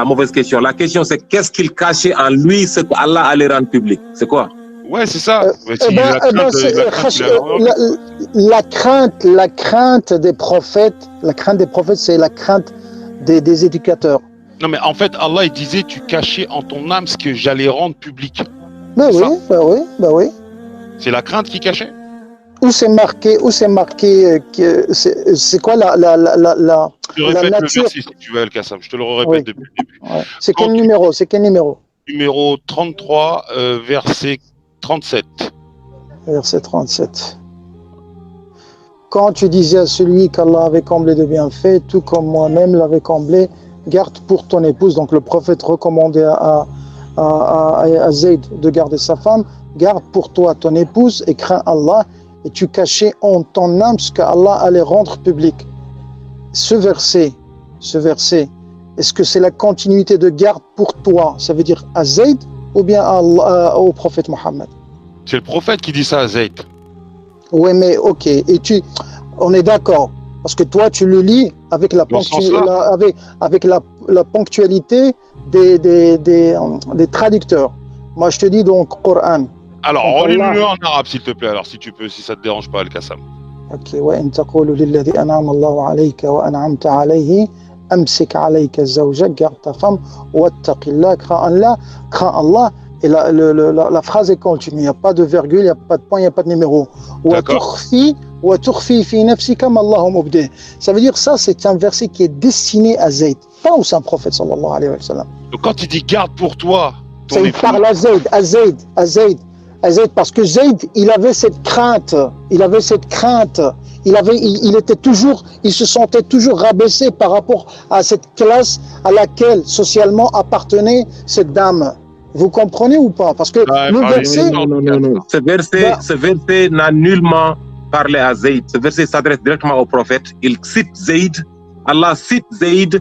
mauvaise question. La question, c'est qu'est-ce qu'il cachait en lui, ce qu'Allah allait rendre public? C'est quoi? Ouais, c'est ça. La crainte des prophètes, c'est la crainte des éducateurs. Non, mais en fait, Allah, il disait, tu cachais en ton âme ce que j'allais rendre public. Ben oui. C'est la crainte qui cachait? Où c'est marqué que c'est quoi la Je te répète nature? le verset si tu veux, Al-Qassam. Je te le répète depuis le début. Ouais. C'est quel numéro? Numéro 33, verset 37. Verset 37. Quand tu disais à celui qu'Allah avait comblé de bienfaits, tout comme moi-même l'avais comblé, garde pour ton épouse. Donc le prophète recommandait à Zayd de garder sa femme. Garde pour toi ton épouse et crains Allah, et tu cachais en ton âme ce qu'Allah allait rendre public. Ce verset, est-ce que c'est la continuité de garde pour toi? Ça veut dire à Zayd ou bien au prophète Mohammed? C'est le prophète qui dit ça à Zayd. Oui, mais ok. On est d'accord. Parce que toi, tu le lis avec la ponctualité des traducteurs. Moi, je te dis donc Coran. Alors, relis-le en arabe, s'il te plaît, alors, si tu peux, si ça te dérange pas, Al-Qassam. Ok. وإن تقول للذي أنعم الله عليك وأنعمت عليه أمسك عليك زوجك, garde ta femme, واتق الله, crains Allah. Et la phrase est continue. Il n'y a pas de virgule, il n'y a pas de point, il n'y a pas de numéro. وتخفي في نفسك ما الله مبديه. Ça veut dire ça, c'est un verset qui est destiné à Zayd, pas au saint prophète sallallahu alayhi wa sallam. Donc quand il dit garde pour toi, ça il parle à Zayd, parce que Zayd, il avait cette crainte, il se sentait toujours rabaissé par rapport à cette classe à laquelle socialement appartenait cette dame. Vous comprenez ou pas? Parce que le verset... Non. Ce verset n'a nullement parlé à Zayd. Ce verset s'adresse directement au prophète. Il cite Zayd. Allah cite Zayd.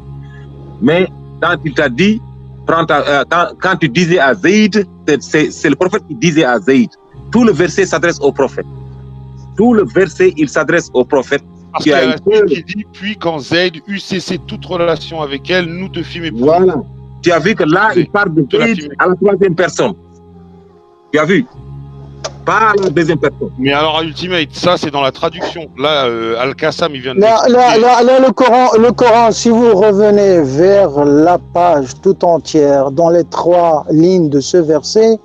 Mais quand il t'a dit, quand tu disais à Zayd, c'est le prophète qui disait à Zayd. Tout le verset s'adresse au prophète. Tout le verset, il s'adresse au prophète. Parce qu'il y a qui dit, puis quand Zayd eut cessé toute relation avec elle, nous te fîmes épouser. Voilà. Tu as vu que là, il parle de Zayd à la troisième personne. Tu as vu? Pas à la deuxième personne. Mais alors, Ultimate, ça, c'est dans la traduction. Là, Al-Qassam, il vient de là, le Coran, si vous revenez vers la page tout entière, dans les 3 lignes de ce verset,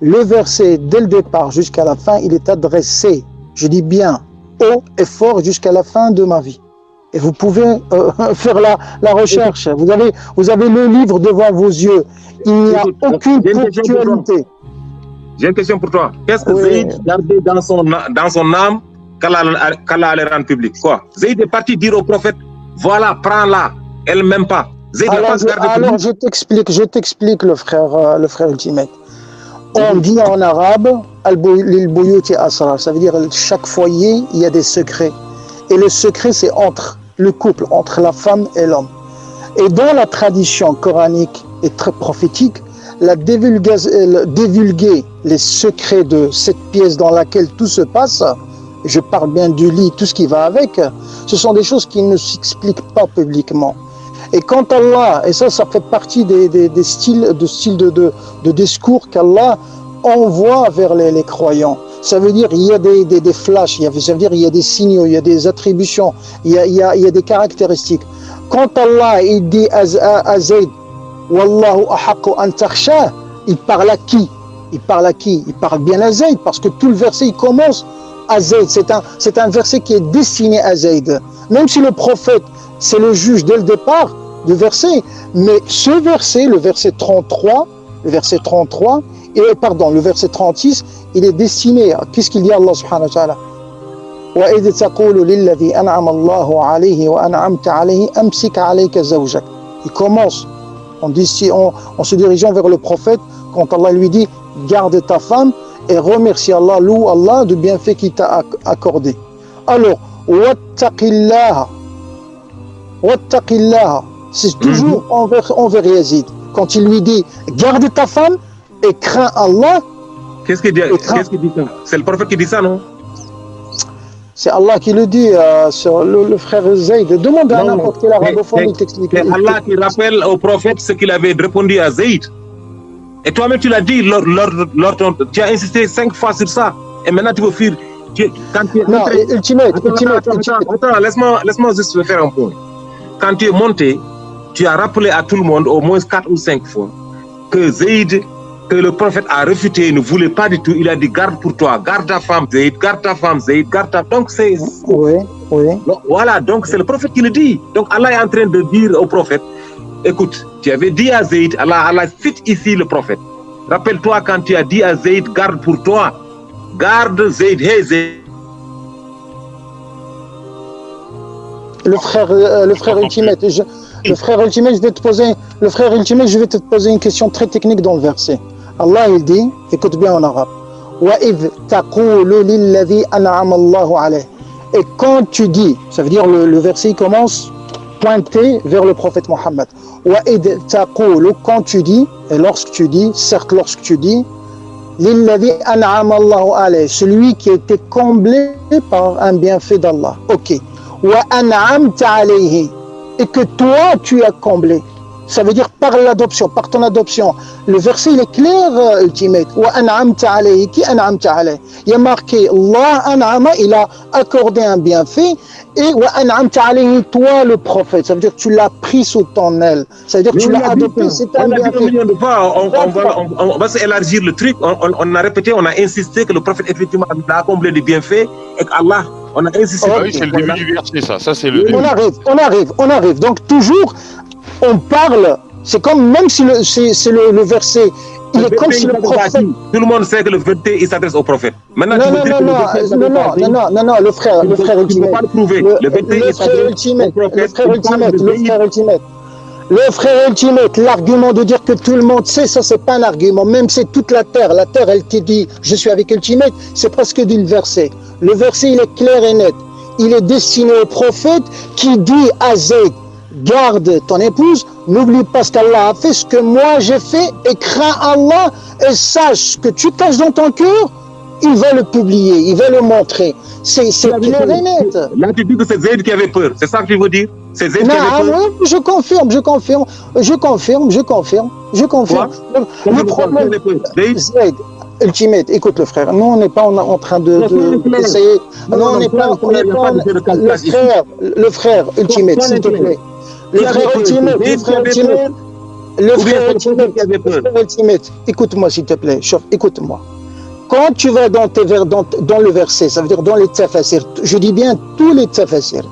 le verset, dès le départ jusqu'à la fin, il est adressé, je dis bien, haut et fort jusqu'à la fin de ma vie. Et vous pouvez faire la recherche. Vous avez le livre devant vos yeux. Il n'y a aucune ponctualité. J'ai une question pour toi. Qu'est-ce que Zayd gardait dans son âme qu'Allah allait rendre public? Quoi? Zayd est parti dire au prophète, voilà, prends-la. Elle ne m'aime pas. Zayd alors je t'explique le frère Ultimate. On dit en arabe, al-buyuti asrar. Ça veut dire chaque foyer, il y a des secrets. Et le secret, c'est entre le couple, entre la femme et l'homme. Et dans la tradition coranique et très prophétique, divulguer les secrets de cette pièce dans laquelle tout se passe, je parle bien du lit, tout ce qui va avec, ce sont des choses qui ne s'expliquent pas publiquement. Et quand Allah, et ça fait partie des styles de discours qu'Allah envoie vers les croyants. Ça veut dire il y a des flashs, ça veut dire il y a des signaux, il y a des attributions, il y a des caractéristiques. Quand Allah il dit à Zayd, Wallahu ahaqqu an takhsha, il parle à qui? Il parle bien à Zayd, parce que tout le verset il commence à Zayd. C'est un verset qui est destiné à Zayd. Même si le prophète c'est le juge dès le départ du verset, mais ce verset, le verset 36, il est destiné à, qu'est-ce qu'il dit Allah subhanahu wa ta'ala? وَإِذْ تَقُولُ لِلَّذِي أَنْعَمَ اللَّهُ عَلَيْهِ وَأَنْعَمْتَ عَلَيْهِ أَمْسِكْ عَلَيْكَ زَوْجَكَ. Il commence. On dit si en se dirigeant vers le prophète, quand Allah lui dit garde ta femme et remercie Allah, loue Allah du bienfait qu'il t'a accordé. Alors, wattaqillaha, c'est toujours envers Yazid. Quand il lui dit garde ta femme et crains Allah. Qu'est-ce qu'il dit ça? C'est le prophète qui dit ça, non? C'est Allah qui le dit sur le frère Zayd. Demande à n'importe quel arabophone, il t'explique. C'est Allah qui rappelle au prophète ce qu'il avait répondu à Zayd. Et toi-même, tu l'as dit, tu as insisté 5 fois sur ça. Et maintenant, tu veux fuir. Non, ultimate. Attends, laisse-moi juste faire un point. Quand tu es monté, tu as rappelé à tout le monde, au moins 4 ou 5 fois, que Zayd, que le prophète a réfuté, ne voulait pas du tout. Il a dit garde pour toi, garde ta femme Zayd, garde ta femme Zayd, garde ta... Donc c'est... Oui. Donc, voilà, donc c'est le prophète qui le dit. Donc Allah est en train de dire au prophète, écoute, tu avais dit à Zayd, Allah cite ici le prophète. Rappelle-toi quand tu as dit à Zayd, garde pour toi, garde Zayd, hey Zayd. Le frère Ultimate, je vais te poser une question très technique dans le verset. Allah il dit, écoute bien en arabe, وَإِذْ تَقُولُ لِلَّذِي أَنْعَمَ اللَّهُ عَلَيْهِ. Et quand tu dis, ça veut dire le verset commence pointé vers le prophète Mohammed. وَإِذْ تَقُولُ, quand tu dis, et lorsque tu dis, certes lorsque tu dis, لِلَّذِي أَنْعَمَ اللَّهُ عَلَيْهِ, celui qui a été comblé par un bienfait d'Allah. Ok. وَأَنْعَمْتَ عَلَيْهِ, et que toi tu as comblé. Ça veut dire par l'adoption, par ton adoption. Le verset il est clair, Ultimate. وَأَنْعَمْتَ عَلَيْهِ, qui أَنْعَمْتَ عَلَيْهِ? Il y a marqué Allah an'ama, il a accordé un bienfait, et وَأَنْعَمْتَ عَلَيْهِ, toi le prophète. Ça veut dire que tu l'as pris sous ton aile. Ça veut dire que tu l'as adopté, c'est un bienfait. On va s'élargir le truc. On a répété, on a insisté que le prophète effectivement a comblé des bienfaits et qu'Allah, on a insisté. Ah oui, c'est le début du verset, ça c'est le début. On arrive. Donc toujours, on parle, c'est comme, même si c'est le verset, il est comme si le prophète... Tout le monde sait que le verset, il s'adresse au prophète. Maintenant, non, le frère Ultimate. Le frère Ultimate, l'argument de dire que tout le monde sait, ça c'est pas un argument. Même c'est toute la terre elle te dit, je suis avec Ultimate, c'est presque du verset. Le verset, il est clair et net. Il est destiné au prophète qui dit à Zayd, garde ton épouse, n'oublie pas ce qu'Allah a fait, ce que moi j'ai fait, et crains Allah, et sache ce que tu caches dans ton cœur, il va le publier, il va le montrer. C'est clair et net. Là, tu dis que c'est Zayd qui avait peur, c'est ça que tu veux dire? C'est Zayd qui avait peur? Oui, je confirme. Le problème, Zayd, Ultimate, écoute le frère, nous on n'est pas en train d'essayer. Le frère Ultimate, s'il te plaît. Le frère Ultimate, écoute-moi s'il te plaît, écoute-moi. Quand tu vas dans le verset, ça veut dire dans les tafasir, je dis bien tous les tafasir,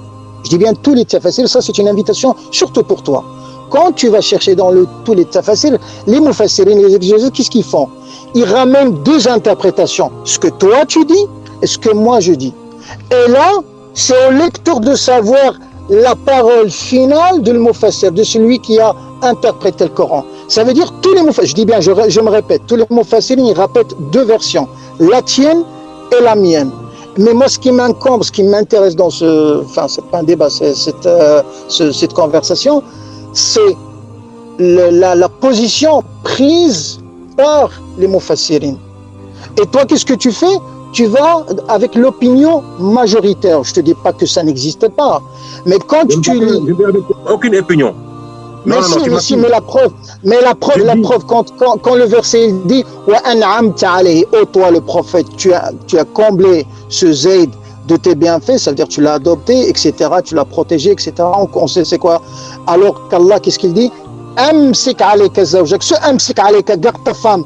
ça c'est une invitation surtout pour toi. Quand tu vas chercher dans tous les tafasir, les mufassirin, les exégètes, qu'est-ce qu'ils font? Ils ramènent 2 interprétations, ce que toi tu dis et ce que moi je dis. Et là, c'est au lecteur de savoir la parole finale de mufassir, de celui qui a interprété le Coran. Ça veut dire tous les mufassirs, je dis bien, je me répète, tous les mufassirs, ils répètent 2 versions, la tienne et la mienne. Mais moi, ce qui m'incombe, ce qui m'intéresse dans c'est pas un débat, c'est cette conversation, c'est la position prise par les mufassirin. Et toi, qu'est-ce que tu fais? Tu vas avec l'opinion majoritaire. Je te dis pas que ça n'existe pas, mais quand tu lis... Aucune opinion. Mais la preuve, quand le verset dit wa an'amta alayhi, ô toi le prophète, tu as comblé ce Zayd de tes bienfaits, ça veut dire tu l'as adopté, etc., tu l'as protégé, etc. On sait c'est quoi. Alors qu'Allah, qu'est-ce qu'il dit? Amsik alayka zawjak, ce amsik alayka, garde ta femme.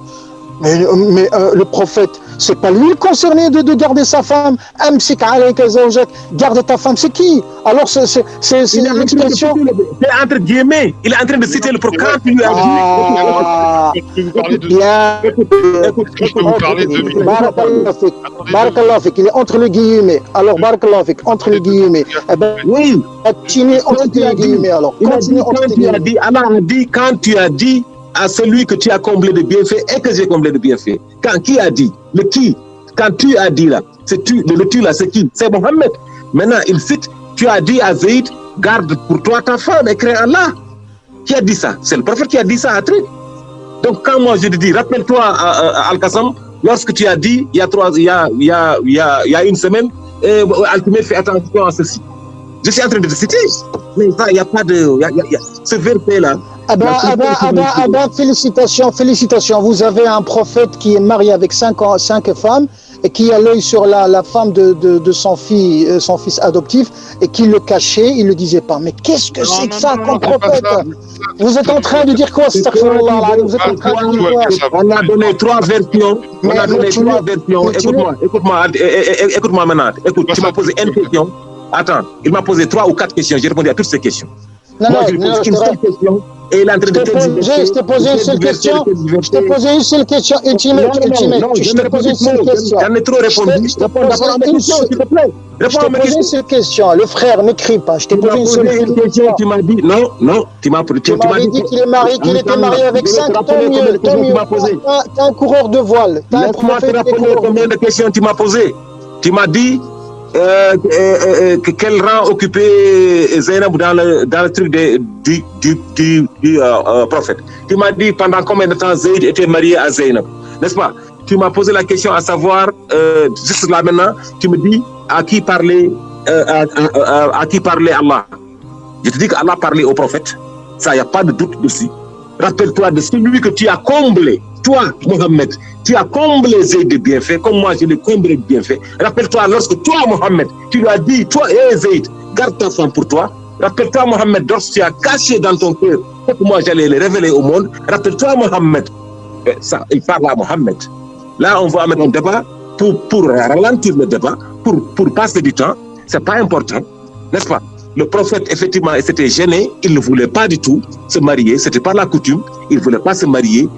Mais le prophète, C'est pas lui le concerné de garder sa femme. Amsik alayka zawjak, garde ta femme, c'est qui? Alors c'est l'expression. C'est entre guillemets, il est en train de citer le prophète quand il lui a dit. Je peux vous parler de Bien. Je peux vous parler de 2 minutes. Barakallah fik, il est entre les guillemets. Alors, barakallah fik, entre les guillemets. Eh ben, Oui, continue entre les guillemets alors. il a dit, Continue entre quand les tu as guillemets. dit, Allah a dit, quand tu as dit à celui que tu as comblé de bienfaits et que j'ai comblé de bienfaits. Quand qui a dit? Le qui? Quand tu as dit là, c'est tu, le tu là, c'est qui? C'est Mohammed. Maintenant, il cite, tu as dit à Zayd, garde pour toi ta femme et crée Allah. Qui a dit ça? C'est le prophète qui a dit ça à truc. Donc quand moi je te dis, rappelle-toi Al-Qassam, lorsque tu as dit, il y a une semaine, Al-Tumé fait attention à ceci. Je suis en train de te citer, mais il n'y a pas de... ce verset-là... Félicitations. Vous avez un prophète qui est marié avec 5 femmes et qui a l'œil sur la femme de son fils adoptif et qui le cachait, il ne le disait pas. Mais qu'est-ce que c'est que ça comme prophète? Vous êtes en train de dire quoi? Vous êtes en train de dire quoi? On a donné 3 versions. On a donné 3 versions. Écoute-moi maintenant. Écoute, tu m'as posé une question. Attends, il m'a posé 3 ou 4 questions. J'ai répondu à toutes ces questions. Non, je lui pose une seule question et il est en train de je t'ai posé une seule question. Je t'ai posé une seule question. Ultimate. Je t'ai posé une seule question. J'en ai trop répondu. Réponds d'abord à ma question, s'il te plaît. Je t'ai posé une seule question. Le frère, n'écris pas. Je t'ai posé une seule question. Tu m'as dit non. Tu m'as dit qu'il est marié, qu'il était marié avec 5. Tant mieux. T'es un coureur de voile. Laisse-moi te rappeler combien de questions tu m'as posées. Tu m'as dit quel rang occupait Zainab dans le truc du prophète. Tu m'as dit pendant combien de temps Zayd était marié à Zainab, n'est-ce pas? Tu m'as posé la question à savoir, juste là maintenant, tu me dis à qui parlait Allah. Je te dis qu'Allah parlait au prophète, ça, il n'y a pas de doute dessus. Rappelle-toi de celui que tu as comblé. Toi, Mohammed, tu as comblé Zayd de bienfaits, comme moi je l'ai comblé de bienfaits. Rappelle-toi, lorsque toi, Mohammed, tu lui as dit, toi, Zayd, garde ta femme pour toi. Rappelle-toi, Mohammed, lorsque tu as caché dans ton cœur que moi j'allais les révéler au monde. Rappelle-toi, Mohammed, ça, il parle à Mohammed. Là, on va mettre un débat pour ralentir le débat, pour passer du temps. C'est pas important, n'est-ce pas? Le prophète, effectivement, s'était gêné, il ne voulait pas du tout se marier, c'était pas la coutume, il ne voulait pas se marier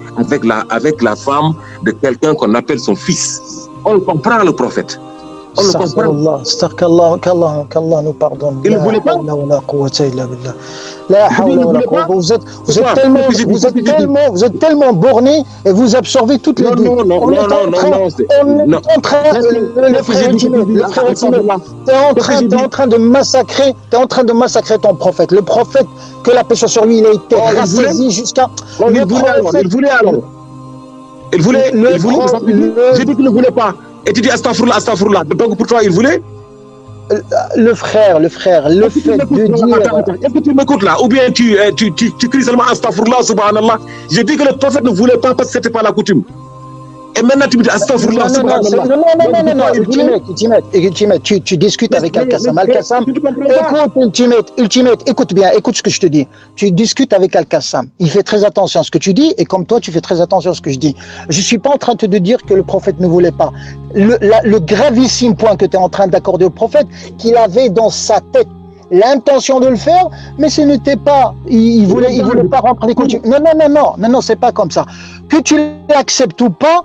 avec la femme de quelqu'un qu'on appelle son fils. On comprend le prophète. On le comprend. Qu'Allah nous pardonne. Il ne voulait pas. Vous êtes tellement borné et vous absorbez toutes les deux. Non. T'es en train de massacrer ton prophète. Le prophète, que la paix soit sur lui, il a été rassaisi jusqu'à... Il voulait. J'ai dit qu'il ne voulait pas. Et tu dis astaghfirullah. Donc pour toi, il voulait? Le frère, le fait de dire... Est-ce que tu m'écoutes là? Ou bien tu cries seulement astaghfirullah, subhanallah. J'ai dit que le prophète ne voulait pas parce que c'était pas la coutume. Et maintenant tu me dis astaghfirullah, subhanallah. Non, Ultimate, tu discutes avec Al-Qassam. Ultimate, écoute bien, écoute ce que je te dis. Tu discutes avec Al-Qassam. Il fait très attention à ce que tu dis et comme toi, tu fais très attention à ce que je dis. Je suis pas en train de te dire que le prophète ne voulait pas. Le gravissime point que tu es en train d'accorder au prophète, qu'il avait dans sa tête l'intention de le faire, mais ce n'était pas, il voulait pas rentrer les coutumes. Non, c'est pas comme ça. Que tu l'acceptes ou pas,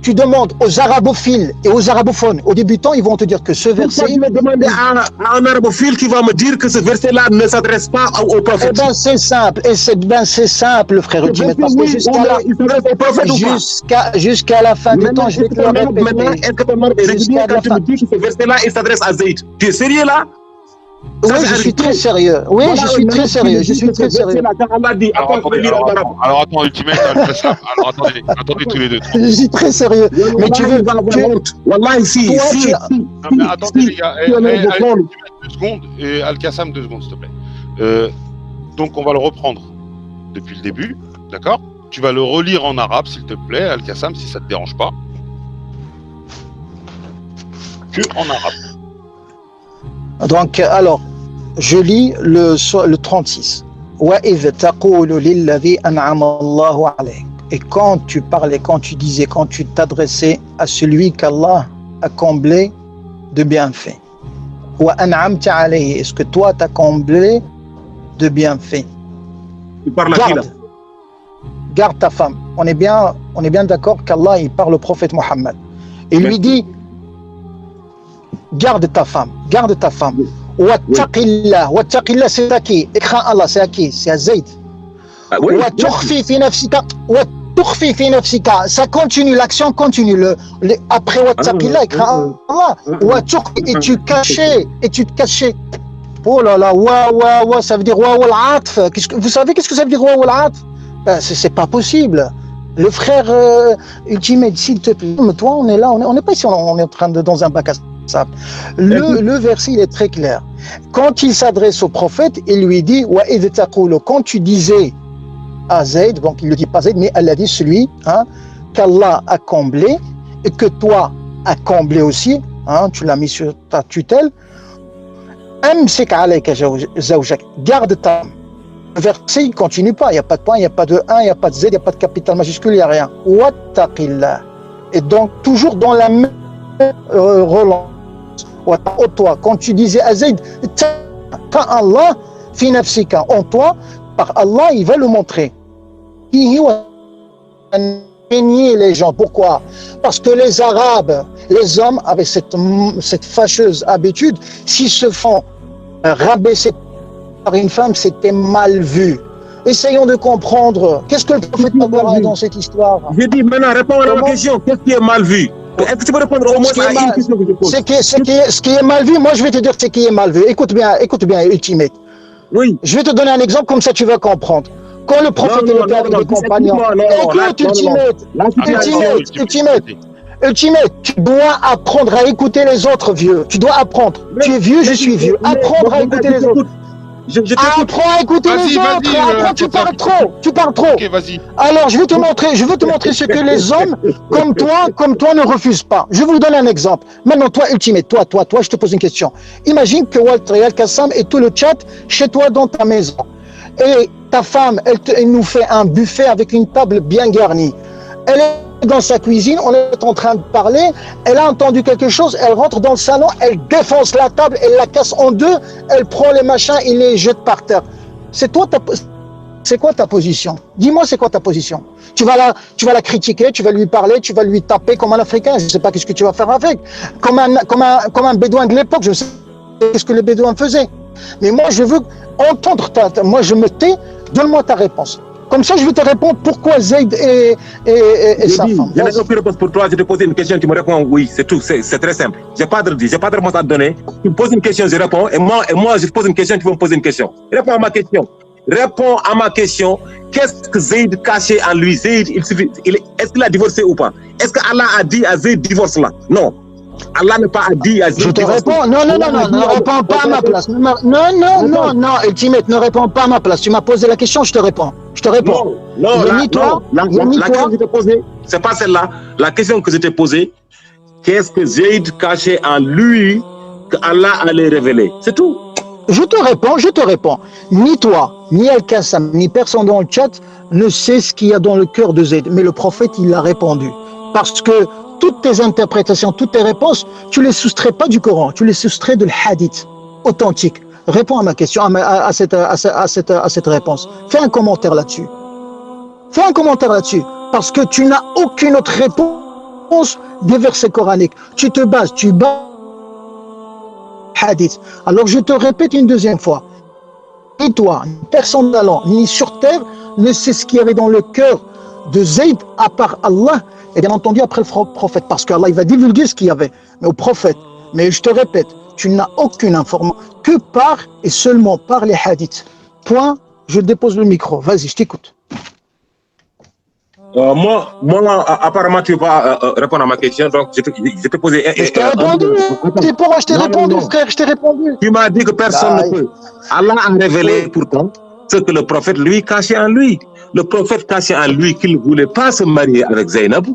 tu demandes aux arabophiles et aux arabophones, aux débutants, ils vont te dire que ce verset... Tu vas demander à un arabophile qui va me dire que ce verset-là ne s'adresse pas au prophète. Eh bien, c'est simple, frère Ultimate, parce que jusqu'à la fin des temps, je vais te le répéter. Est-ce que tu me dis que ce verset-là, il s'adresse à Zayd? Tu es sérieux là? Oui, je suis très sérieux. Alors attends, Ultimate, alors attendez tous les deux. Je suis très sérieux. Mais tu veux... Wallah, si. Non, mais attendez les gars, Ultimate 2 secondes et Al-Qassam 2 secondes, s'il te plaît. Donc on va le reprendre depuis le début, d'accord? Tu vas le relire en arabe, s'il te plaît, Al-Qassam, si ça te dérange pas. Que en arabe. Donc, alors, je lis le 36. وَإِذْ تَقُولُ لِلَّذِي أَنْعَمَ اللَّهُ عَلَيْكَ. Et quand tu parlais, quand tu disais, quand tu t'adressais à celui qu'Allah a comblé de bienfaits. Wa an'amta alayhi, est-ce que toi t'as comblé de bienfaits? Tu parles à qui là? Garde ta femme. On est bien d'accord qu'Allah il parle au prophète Mohammed. Et lui dit, garde ta femme, garde ta femme. Wattaqillah, wattaqillah c'est à qui? Écran Allah, c'est à qui? C'est à Zayd. Watukhfi fi nafsika, watukhfi fi nafsika. Ça continue, l'action continue. Après wattaqillah, écran Allah. Watukhfi, et tu cachais, et tu te cachais. Oh là là, wa, ça veut dire wa wal atf. Vous savez qu'est-ce que ça veut dire wa wal atf? C'est pas possible. Le frère Ultimate, s'il te plaît, toi, on est là, on n'est pas ici, on est en train de dans un bac à sable. Le verset, il est très clair. Quand il s'adresse au prophète, il lui dit, wa idh taqulu, quand tu disais à Zayd, donc il ne le dit pas Zayd, mais elle a dit celui qu'Allah a comblé et que toi a comblé aussi, tu l'as mis sur ta tutelle. Amsik alayka zawjak, garde ta. Le verset, il ne continue pas. Il n'y a pas de point, il n'y a pas de 1, il n'y a pas de Z, il n'y a pas de capital majuscule, il n'y a rien. Wattaqillah. Et donc, toujours dans la même relance. Toi, quand tu disais à Zayd, Allah, fi nafsika, en toi, par Allah, il va le montrer. Les gens. Pourquoi? Parce que les Arabes, les hommes, avec cette fâcheuse habitude, s'ils se font rabaisser par une femme, c'était mal vu. Essayons de comprendre. Qu'est-ce que le prophète a dans cette histoire? Je dis maintenant, réponds à ma question. Qu'est-ce qui est mal vu? Est-ce que tu peux répondre au moins à une question que je pose? Ce qui est mal vu, moi je vais te dire ce qui est mal vu. Écoute bien, Ultimate. Oui. Je vais te donner un exemple, comme ça tu vas comprendre. Quand le prophète était avec les compagnons, écoute Ultimate, tu dois apprendre à écouter les autres vieux. Tu dois apprendre. Tu es vieux, je suis vieux. Apprendre à écouter les autres. Apprends à écouter les autres. Apprends, tu parles trop. Ok, vas-y. Alors, je veux te montrer ce que les hommes comme toi ne refusent pas. Je vous donne un exemple. Maintenant, toi, Ultimate, toi, je te pose une question. Imagine que Walter Kassam et tout le chat chez toi dans ta maison. Et ta femme, elle nous fait un buffet avec une table bien garnie. Elle est dans sa cuisine, on est en train de parler, elle a entendu quelque chose, elle rentre dans le salon, elle défonce la table, elle la casse en deux, elle prend les machins et les jette par terre. C'est quoi ta position? Dis-moi, c'est quoi ta position? Tu vas la critiquer, tu vas lui parler, tu vas lui taper comme un Africain, je ne sais pas qu'est-ce que tu vas faire avec. Comme un bédouin de l'époque, je sais qu'est-ce que les bédouins faisaient. Mais moi, je veux entendre moi, je me tais, donne-moi ta réponse. Comme ça, je vais te répondre pourquoi Zayd et sa femme. Je n'ai aucune réponse pour toi. Je te pose une question, tu me réponds oui, c'est tout. C'est très simple. Je n'ai pas de réponse à te donner. Tu me poses une question, je réponds. Et moi, je te pose une question, tu vas me poser une question. Réponds à ma question. Qu'est-ce que Zayd cachait en lui? Zayd, est-ce qu'il a divorcé ou pas? Est-ce que Allah a dit à Zayd divorce là? Non. Allah n'a pas dit à Zayd. Je te réponds. Non, ne réponds pas à ma place. Non, Ultimate, ne réponds pas à ma place. Tu m'as posé la question, je te réponds. Non, la question que je t'ai posée, c'est pas celle-là. La question que je t'ai posée, qu'est-ce que Zayd cachait en lui que Allah allait révéler? C'est tout. Je te réponds. Ni toi, ni Al-Qassam, ni personne dans le chat ne sait ce qu'il y a dans le cœur de Zayd. Mais le prophète, il a répondu. Parce que toutes tes interprétations, toutes tes réponses, tu les soustrais pas du Coran, tu les soustrais de l'hadith authentique. Réponds à ma question, à cette réponse. Fais un commentaire là-dessus. Parce que tu n'as aucune autre réponse des versets coraniques. Tu bases hadith. Alors je te répète une deuxième fois. Ni toi, ni personne d'Allah, ni sur terre ne sait ce qu'il y avait dans le cœur de Zayd à part Allah. Et bien entendu après le prophète, parce qu'Allah il va divulguer ce qu'il y avait, mais au prophète. Mais je te répète, tu n'as aucune information que par et seulement par les hadiths. Point, je dépose le micro. Vas-y, je t'écoute. Moi, apparemment, tu vas répondre à ma question, donc je t'ai posé. Je t'ai répondu, frère, je t'ai répondu. Tu m'as dit que personne ne peut. Allah a révélé pourtant ce que le prophète lui cachait en lui. Le prophète cachait en lui qu'il ne voulait pas se marier avec Zainab,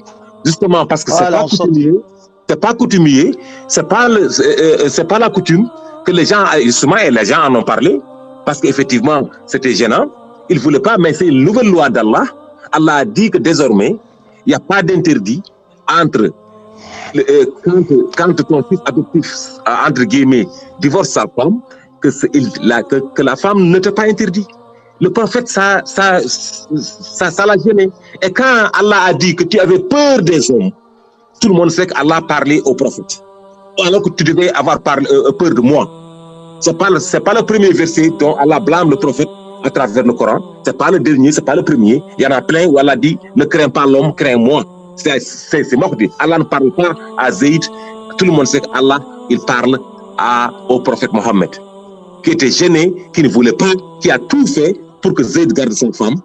justement parce que c'est pas coutumier, c'est pas la coutume que les gens, justement, et les gens en ont parlé, parce qu'effectivement, c'était gênant. Il ne voulait pas, mais c'est une nouvelle loi d'Allah. Allah a dit que désormais, il n'y a pas d'interdit entre quand ton fils adoptif, entre guillemets, divorce sa femme, que la femme ne t'est pas interdit. Le prophète, ça l'a gêné. Et quand Allah a dit que tu avais peur des hommes, tout le monde sait qu'Allah parlait au prophète. Alors que tu devais avoir peur de moi. C'est pas le premier verset dont Allah blâme le prophète à travers le Coran. C'est pas le dernier, c'est pas le premier. Il y en a plein où Allah dit ne crains pas l'homme, crains moi. C'est moi qui dis. Allah ne parle pas à Zayd. Tout le monde sait qu'Allah, il parle au prophète Mohammed, qui était gêné, qui ne voulait pas, qui a tout fait pour que Zayd garde sa femme.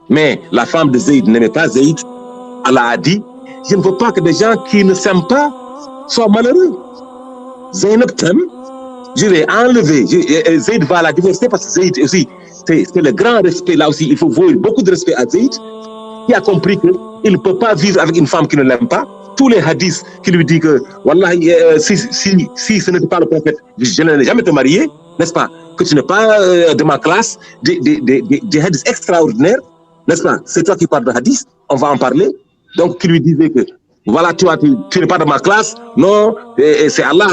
Mais la femme de Zayd n'aimait pas Zayd. Allah a dit, je ne veux pas que des gens qui ne s'aiment pas soient malheureux. Zaynab t'aime, je vais enlever. Zayd va la divorcer parce que Zayd aussi, c'est le grand respect. Là aussi, il faut voir beaucoup de respect à Zayd, qui a compris qu'il ne peut pas vivre avec une femme qui ne l'aime pas. Tous les hadiths qui lui disent que, wallah, si ce n'était pas le prophète, je n'allais jamais te marier, n'est-ce pas? Que tu n'es pas de ma classe, des hadiths extraordinaires, n'est-ce pas? C'est toi qui parles de hadiths, on va en parler. Donc, qui lui disait que, voilà, tu n'es pas de ma classe, non, c'est Allah,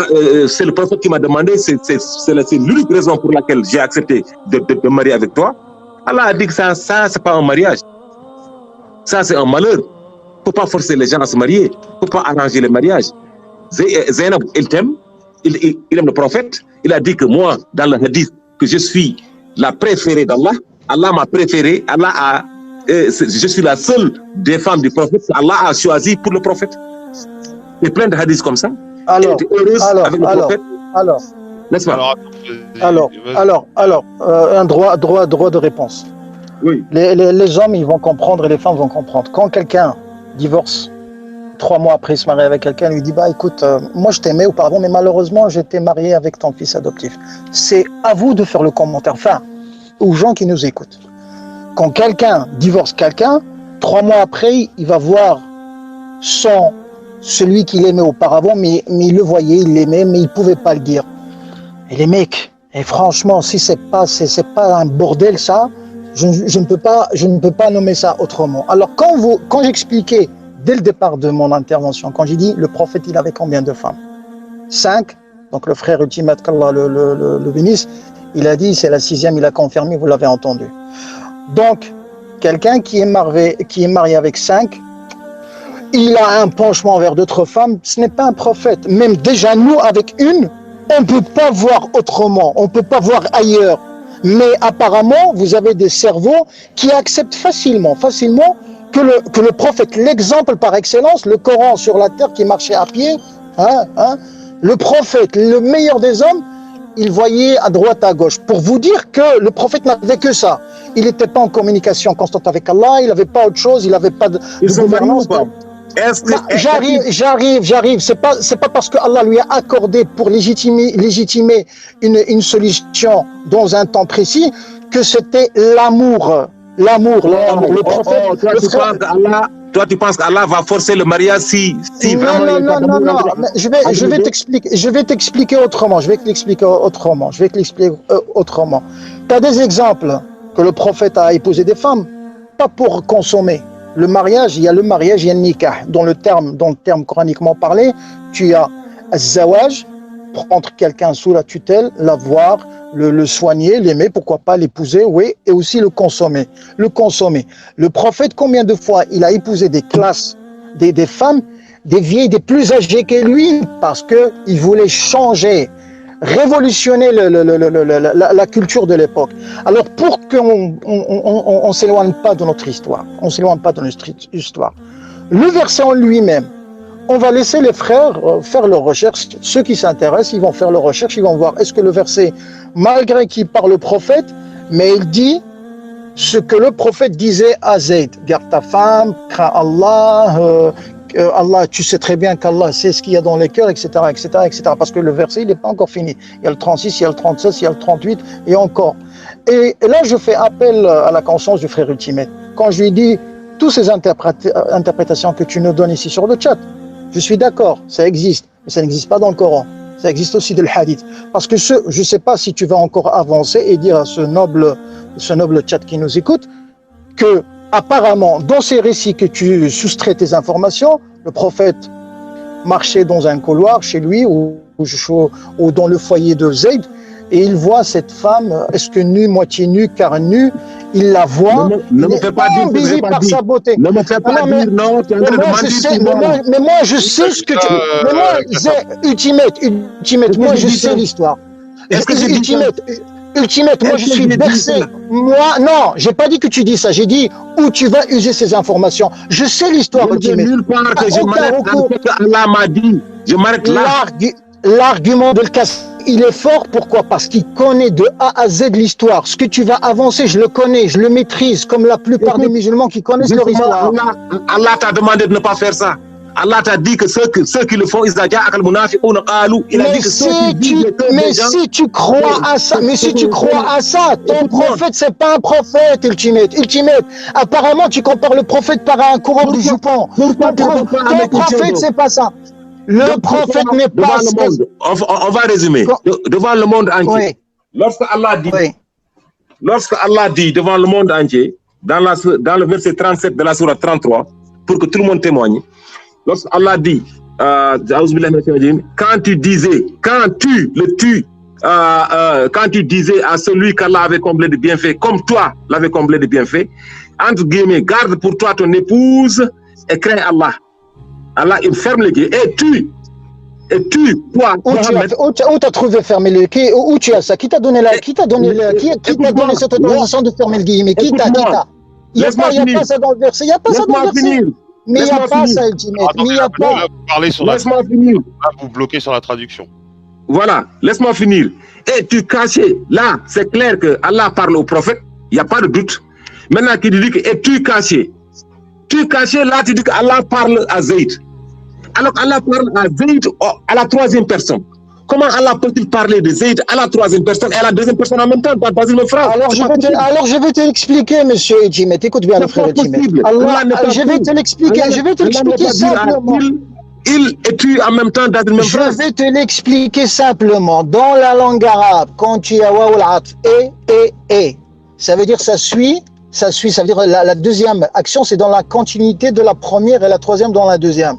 c'est le prophète qui m'a demandé, c'est l'unique raison pour laquelle j'ai accepté de me marier avec toi. Allah a dit que ça c'est pas un mariage. Ça, c'est un malheur. Il ne faut pas forcer les gens à se marier. Il ne faut pas arranger les mariages. Zainab, il t'aime, il aime le prophète. Il a dit que moi, dans le hadith, que je suis la préférée d'Allah. Allah m'a préférée. Je suis la seule des femmes du prophète. Allah a choisi pour le prophète. Il y a plein de hadiths comme ça. Alors, elle était heureuse avec le prophète. N'est-ce pas? Un droit de réponse. Oui. Les hommes, ils vont comprendre et les femmes vont comprendre. Quand quelqu'un divorce, 3 mois après se marier avec quelqu'un, lui dit bah écoute, moi je t'aimais auparavant, mais malheureusement j'étais marié avec ton fils adoptif. C'est à vous de faire le commentaire, enfin, aux gens qui nous écoutent. Quand quelqu'un divorce quelqu'un, 3 mois après, il va voir celui qu'il aimait auparavant, mais il le voyait, il l'aimait, mais il ne pouvait pas le dire. Et les mecs, et franchement, si c'est pas un bordel ça, je ne peux pas nommer ça autrement. Alors quand j'expliquais dès le départ de mon intervention, quand j'ai dit le prophète il avait combien de femmes? 5. Donc le frère ultime qu'Allah le bénisse, il a dit c'est la 6e, il a confirmé, vous l'avez entendu. Donc quelqu'un qui est marié avec 5, il a un penchement vers d'autres femmes, ce n'est pas un prophète. Même déjà nous avec une, on ne peut pas voir autrement, on ne peut pas voir ailleurs. Mais apparemment, vous avez des cerveaux qui acceptent facilement que le prophète, l'exemple par excellence, le Coran sur la terre qui marchait à pied, le prophète, le meilleur des hommes, il voyait à droite, à gauche. Pour vous dire que le prophète n'avait que ça. Il n'était pas en communication constante avec Allah, il n'avait pas autre chose, il n'avait pas de gouvernance. J'arrive. C'est pas parce que Allah lui a accordé pour légitimer une solution dans un temps précis que c'était l'amour. Le prophète. Toi, tu penses qu'Allah va forcer le mariage si vraiment. Non. Je vais t'expliquer autrement. Je vais te l'expliquer autrement. Tu as des exemples que le prophète a épousé des femmes, pas pour consommer. Le mariage, il y a le mariage, il y a le nikah. Dans le terme coraniquement parlé, tu as az-zawaj, prendre quelqu'un sous la tutelle, l'avoir, le soigner, l'aimer, pourquoi pas l'épouser, oui, et aussi le consommer. Le prophète, combien de fois il a épousé des classes, des femmes, des vieilles, des plus âgées que lui, parce qu'il voulait changer, révolutionner la culture de l'époque. Alors pour qu'on s'éloigne pas de notre histoire, le verset en lui-même, on va laisser les frères faire leurs recherches. Ceux qui s'intéressent, ils vont faire leurs recherches, ils vont voir est-ce que le verset, malgré qu'il parle le prophète, mais il dit ce que le prophète disait à Zayd, garde ta femme, crains Allah, Allah, tu sais très bien qu'Allah sait ce qu'il y a dans les cœurs, etc., parce que le verset, il n'est pas encore fini. Il y a le 36, il y a le 37, il y a le 38, et encore. Et là, je fais appel à la conscience du frère ultimate. Quand je lui dis, toutes ces interprétations que tu nous donnes ici sur le chat, je suis d'accord, ça existe, mais ça n'existe pas dans le Coran. Ça existe aussi dans le hadith. Parce que je ne sais pas si tu vas encore avancer et dire à ce noble chat qui nous écoute, que apparemment, dans ces récits que tu soustrais tes informations, le prophète marchait dans un couloir chez lui ou dans le foyer de Zayd et il voit cette femme, est-ce que nue, moitié nue, car nue, il la voit, Ne me fais pas dire que je n'ai pas par dit. sa beauté. Ne me fais pas dire non, tu es en train de mentir. Mais moi, je sais ce que tu... Mais moi, Ultimate, moi, je sais l'histoire. Est-ce que j'ai dit ça? Ultimate, moi, je suis bercé. Moi, non, j'ai pas dit que tu dis ça. J'ai dit où tu vas user ces informations. Je sais l'histoire, Ultimate. Nulle part que je m'arrête dans ce que Allah m'a dit. Je m'arrête là. L'argument de Al-Kassim, il est fort. Pourquoi? Parce qu'il connaît de A à Z l'histoire. Ce que tu vas avancer, je le connais, je le maîtrise, comme la plupart des musulmans qui connaissent leur histoire. Allah t'a demandé de ne pas faire ça. Allah t'a dit que ceux qui le font, il a dit mais si tu crois à ça, ton prophète, c'est pas un prophète, Ultimate. Apparemment, tu compares le prophète par un coureur de jupons. Ton prophète, c'est pas ça. Le prophète n'est pas... On va résumer. Devant le monde entier. Lorsque Allah dit devant le monde entier, dans le verset 37 de la sourate 33, pour que tout le monde témoigne, lorsque Allah dit, quand tu disais à celui qu'Allah avait comblé de bienfaits, comme toi l'avais comblé de bienfaits, entre guillemets, garde pour toi ton épouse et crains Allah. Allah, il ferme les guillemets. Et tu, toi, où t'as trouvé fermer le guillemets? Où tu as ça? Qui t'a donné cette autorisation de fermer le guillemets? Qui t'a? Il n'y a pas ça dans le verset. Il n'y a pas ça dans le verset. Mais il n'y a pas ça, Ultimate. Mais il n'y a pas. Laisse-moi finir. Là, vous bloquez sur la traduction. Voilà, laisse-moi finir. Et tu cachais. Là, c'est clair que Allah parle au prophète. Il n'y a pas de doute. Maintenant, qui dit que et tu cachais. Tu cachais, là, tu dis qu'Allah parle à Zayd. Alors Allah parle à Zayd à la troisième personne. Comment Allah peut-il parler de Zayd à la troisième personne et à la deuxième personne en même temps? Pas une phrase. Alors je vais te l'expliquer, monsieur Ultimate. Écoute bien, le frère Ultimate. Je vais te l'expliquer simplement. Il et tu en même temps dans une même phrase. Je vais te l'expliquer simplement. Dans la langue arabe, quand tu as waoul atf, et, ça veut dire ça suit, ça veut dire la deuxième action, c'est dans la continuité de la première et la troisième dans la deuxième.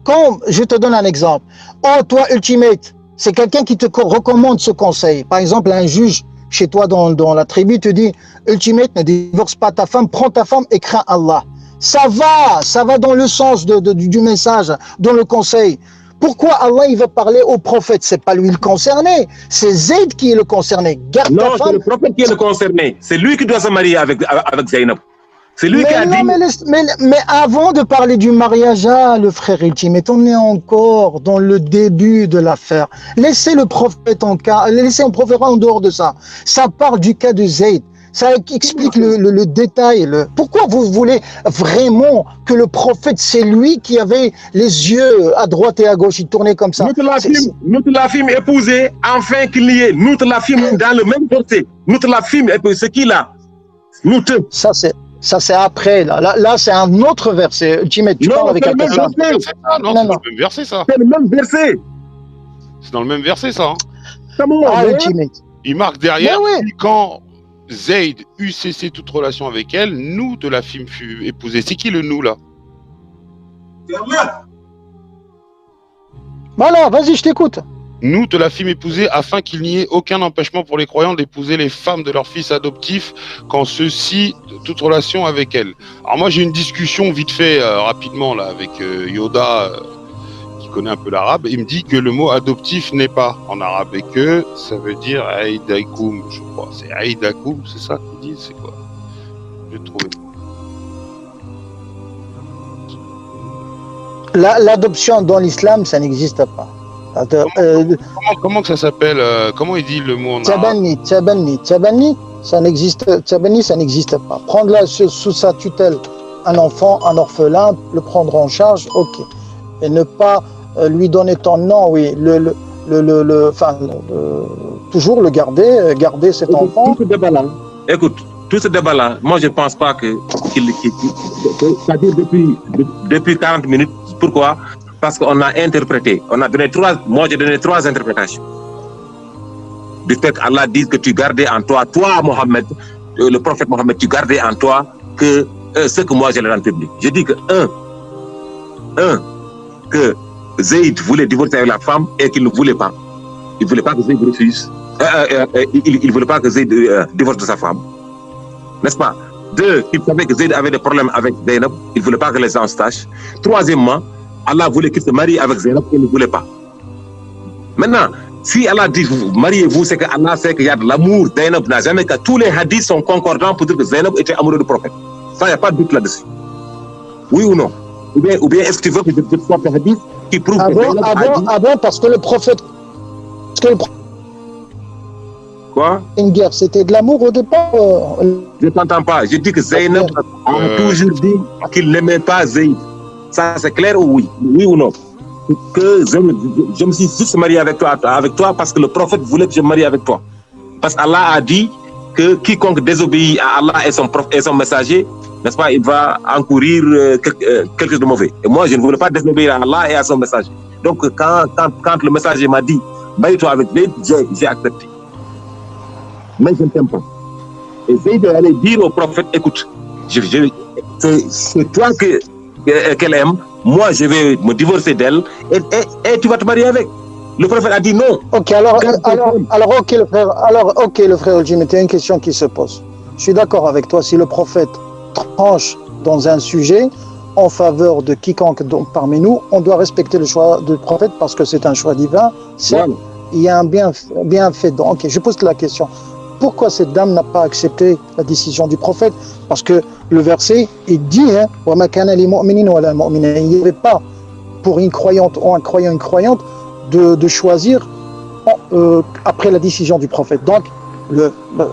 Quand je te donne un exemple, oh toi Ultimate, c'est quelqu'un qui te recommande ce conseil. Par exemple, un juge chez toi dans la tribu te dit Ultimate, ne divorce pas ta femme, prends ta femme et crains Allah. Ça va dans le sens du message, dans le conseil. Pourquoi Allah il va parler au prophète? C'est pas lui le concerné, c'est Zayd qui est le concerné. Garde ta femme. Non, c'est le prophète qui est le concerné. C'est lui qui doit se marier avec Zaynab. C'est lui qui a dit... Mais avant de parler du mariage, le frère Ultimate, on est encore dans le début de l'affaire. Laissez le prophète en dehors de ça. Ça parle du cas de Zayd. Ça explique le détail. Pourquoi vous voulez vraiment que le prophète, c'est lui qui avait les yeux à droite et à gauche, il tournait comme ça? Nous te la fîmes épouser, enfin qu'il y ait. Nous te la fîmes dans le même verset. Nous te la fîmes épouser. Ce qu'il a. Ça, c'est après. Là c'est un autre verset. Ultimate, tu parles avec un Non, c'est le même verset, ça. C'est le même verset. C'est dans le même verset, ça. Ultimate. Il marque derrière, quand Zayd eut cessé toute relation avec elle, nous de la femme fut épousée. C'est qui le nous, là? Voilà, vas-y, je t'écoute. Nous te la fîmes épouser afin qu'il n'y ait aucun empêchement pour les croyants d'épouser les femmes de leurs fils adoptifs quand ceux-ci toute relation avec elles. Alors moi j'ai une discussion vite fait rapidement là avec Yoda qui connaît un peu l'arabe. Il me dit que le mot adoptif n'est pas en arabe et que ça veut dire Aïdakoum, je crois. C'est Aïdakoum, c'est ça qu'ils disent, c'est quoi? Je vais trouver. L'adoption dans l'islam, ça n'existe pas. Comment que ça s'appelle comment il dit le mot en arabe? Tchabani, ça n'existe pas. Prendre sous sa tutelle un enfant, un orphelin, le prendre en charge, ok. Et ne pas lui donner ton nom, oui. Toujours le garder cet enfant. Tout ce débat-là, écoute, tout ce débat-là, moi je ne pense pas c'est-à-dire depuis 40 minutes. Pourquoi? Parce qu'on a interprété, moi j'ai donné trois interprétations. Du fait qu'Allah dit que tu gardais en toi, Mohammed, le prophète Mohammed, tu gardais en toi que ce que moi je le rends public. Je dis que, que Zayd voulait divorcer avec la femme et qu'il ne voulait pas. Il ne voulait pas que Zayd refuse. Il ne voulait pas que Zayd divorce de sa femme. N'est-ce pas? 2, il savait que Zayd avait des problèmes avec Zaynab. Il ne voulait pas que les gens sachent. 3e, Allah voulait qu'il se marie avec Zaynab. Il ne voulait pas. Maintenant, si Allah dit mariez-vous, c'est que Allah sait qu'il y a de l'amour. Zaynab n'a jamais que tous les hadiths sont concordants pour dire que Zaynab était amoureux du prophète. Ça, il n'y a pas de doute là-dessus. Oui ou non? Ou bien est-ce que tu veux que je te sorte des hadiths qui prouvent que Zaynab a dit... parce que le prophète... Quoi? Une guerre, c'était de l'amour au départ. Je ne t'entends pas. Je dis que Zaynab a toujours dit qu'il n'aimait pas Zayd. Ça, c'est clair ou oui? Oui ou non? Que je me suis juste marié avec toi parce que le prophète voulait que je me marie avec toi. Parce qu'Allah a dit que quiconque désobéit à Allah et son messager, n'est-ce pas, il va encourir quelque chose de mauvais. Et moi, je ne voulais pas désobéir à Allah et à son messager. Donc, quand le messager m'a dit, marie-toi avec Zayd, j'ai accepté. Mais je ne t'aime pas. Et Zayd allait dire au prophète, écoute, c'est toi qu'elle aime, moi je vais me divorcer d'elle et tu vas te marier avec. Le prophète a dit non. Ok, le frère Jimmy, il y a une question qui se pose. Je suis d'accord avec toi, si le prophète tranche dans un sujet en faveur de quiconque parmi nous, on doit respecter le choix du prophète parce que c'est un choix divin. Voilà. Il y a un bienfait. Ok, je pose la question. Pourquoi cette dame n'a pas accepté la décision du prophète? Parce que le verset, il dit, il n'y avait pas pour une croyante ou un croyant, une croyante, de choisir après la décision du prophète. Donc,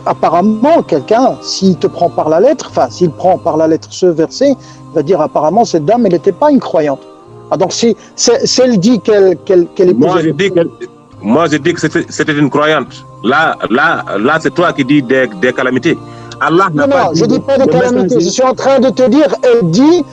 apparemment, quelqu'un, s'il te prend par la lettre, s'il prend par la lettre ce verset, il va dire apparemment cette dame, elle n'était pas une croyante. Ah, donc, si elle dit qu'elle est... Moi, je dis que c'était une croyante. Là, c'est toi qui dis des calamités. Allah n'a pas dit... je ne dis pas des calamités. Je suis en train de te dire, elle dit,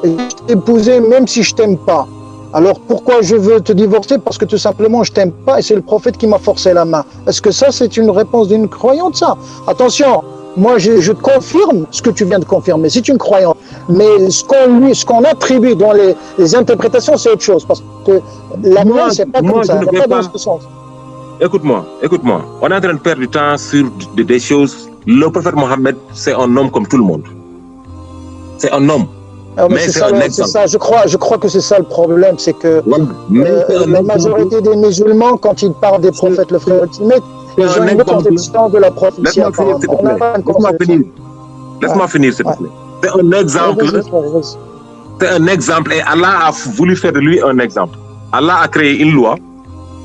je t'ai épousé même si je ne t'aime pas. Alors, pourquoi je veux te divorcer? Parce que tout simplement, je ne t'aime pas et c'est le prophète qui m'a forcé la main. Est-ce que ça, c'est une réponse d'une croyante, ça? Attention, moi, je confirme ce que tu viens de confirmer. C'est une croyante. Mais ce qu'on attribue dans les interprétations, c'est autre chose. Parce que la loi, c'est pas comme ça. C'est pas dans ce sens. Écoute-moi. On est en train de perdre du temps sur des choses. Le prophète Mohammed, c'est un homme comme tout le monde. C'est un homme. Mais c'est ça, je crois que c'est ça le problème, c'est que la majorité des musulmans, quand ils parlent des prophètes, le frère ultimate, ils ont une conception de la prophétie. Laisse-moi finir, s'il te plaît. C'est un exemple. C'est un exemple et Allah a voulu faire de lui un exemple. Allah a créé une loi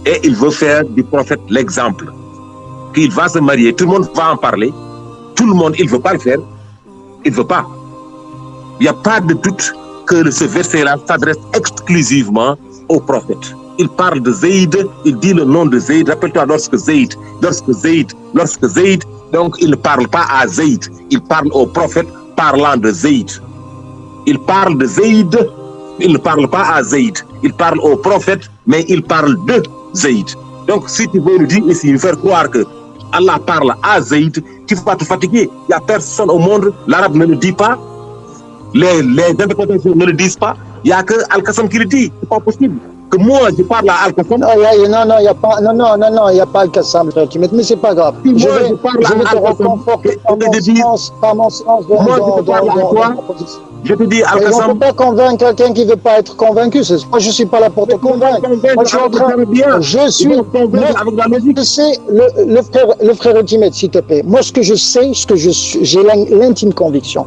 et il veut faire du prophète l'exemple. Qu'il va se marier, tout le monde va en parler. Tout le monde, il ne veut pas le faire. Il ne veut pas. Il n'y a pas de doute que ce verset-là s'adresse exclusivement au prophète. Il parle de Zayd, il dit le nom de Zayd. Rappelle-toi lorsque Zayd, donc il ne parle pas à Zayd, il parle au prophète parlant de Zayd. Il parle de Zayd, il ne parle pas à Zayd, il parle au prophète, mais il parle de Zayd. Donc si tu veux nous dire ici, nous faire croire que Allah parle à Zayd, tu vas te fatiguer. Il n'y a personne au monde, l'arabe ne le dit pas. Les interprétations ne le disent pas. Il n'y a que Al-Qassam qui le dit. C'est pas possible. Que moi, je parle à Al-Qassam. Non, il n'y a pas Al-Qassam. Mais c'est pas grave. Si je parle à Al-Qassam, par mon sens. Moi, je te parle à toi. Je te dis Al-Qassam. On ne peut pas convaincre quelqu'un qui ne veut pas être convaincu. Moi, je ne suis pas là pour te convaincre. Moi, je suis en train. Je suis. Je sais, le frère ultimate, s'il te plaît. Moi, ce que je sais, j'ai l'intime conviction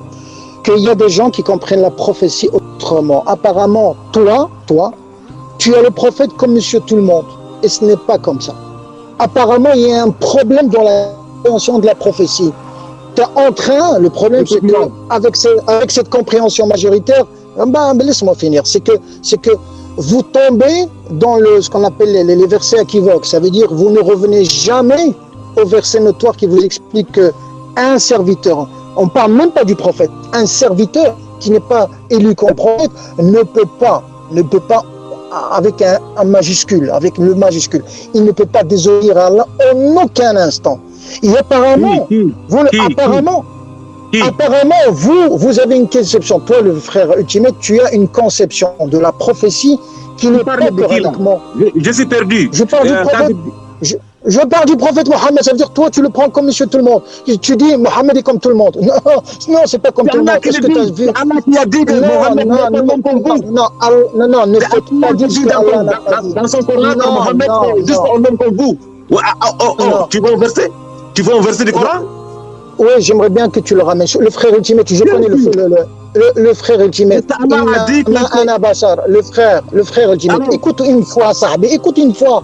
qu'il y a des gens qui comprennent la prophétie autrement. Apparemment, toi, tu es le prophète comme monsieur tout le monde. Et ce n'est pas comme ça. Apparemment, il y a un problème dans la compréhension de la prophétie. Le problème, c'est qu'avec cette compréhension majoritaire, laisse-moi finir, c'est que vous tombez dans ce qu'on appelle les versets équivoques. Ça veut dire que vous ne revenez jamais au verset notoire qui vous explique qu'un serviteur, on ne parle même pas du prophète, un serviteur qui n'est pas élu comme prophète ne peut pas, avec un majuscule, avec le majuscule, il ne peut pas désobéir à Allah en aucun instant. Et apparemment, Apparemment, vous avez une conception. Toi, le frère Ultimate, tu as une conception de la prophétie qui n'est pas correctement. Je suis perdu. Je parle du prophète. Je parle du prophète Mohammed, ça veut dire toi tu le prends comme monsieur tout le monde. Tu dis Mohammed est comme tout le monde. Non, c'est pas comme tout le monde. Qu'est-ce que tu as vu? Allah qui a dit que Mohammed n'est pas comme vous. Non, ne faites pas dire ce qu'Allah n'a pas dit. Dans son Coran, Mohammed est juste un homme comme vous. Tu veux un verset du Coran? Oui, j'aimerais bien que tu le ramènes. Le frère Ultimate, je connais le frère Ultimate. Le frère Ultimate. Écoute une fois, Sahabi, écoute une fois.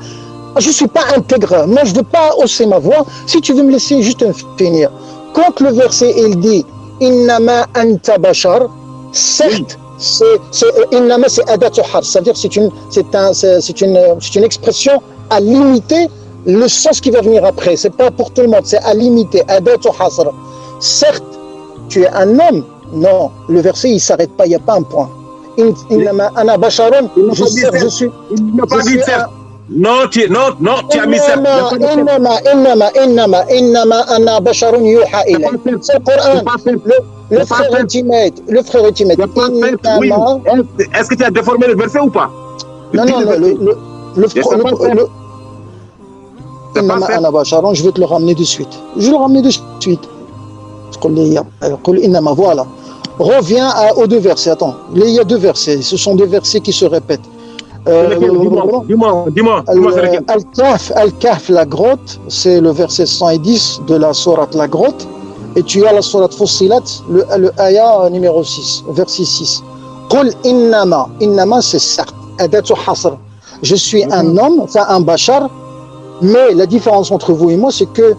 Je ne suis pas intègre. Moi, je ne veux pas hausser ma voix. Si tu veux me laisser juste finir. Quand le verset, il dit « Innama anta bashar », certes, Innama, c'est adatu har. C'est-à-dire c'est une expression à limiter le sens qui va venir après. Ce n'est pas pour tout le monde. C'est à limiter. Adatu hasr. Certes, tu es un homme. Non, le verset, il ne s'arrête pas. Il n'y a pas un point. Innama ana basharon. Je suis... Il n'a pas dit certes. Non, tu as mis ça. Innama ana basharun yuha ilay. C'est le Coran. Le frère Ultimate. Est-ce que tu as déformé le verset ou pas? Non, Innama ana basharun, je vais te le ramener de suite. Voilà. Reviens aux deux versets. Attends, il y a deux versets. Ce sont deux versets qui se répètent. Dis-moi. Al-Kahf, la grotte, c'est le verset 110 de la sourate La Grotte. Et tu as la sourate Fussilat, le ayah numéro 6, verset 6. Qul innama, c'est certes, adatu hasr. Je suis un homme, enfin un bashar, mais la différence entre vous et moi, c'est que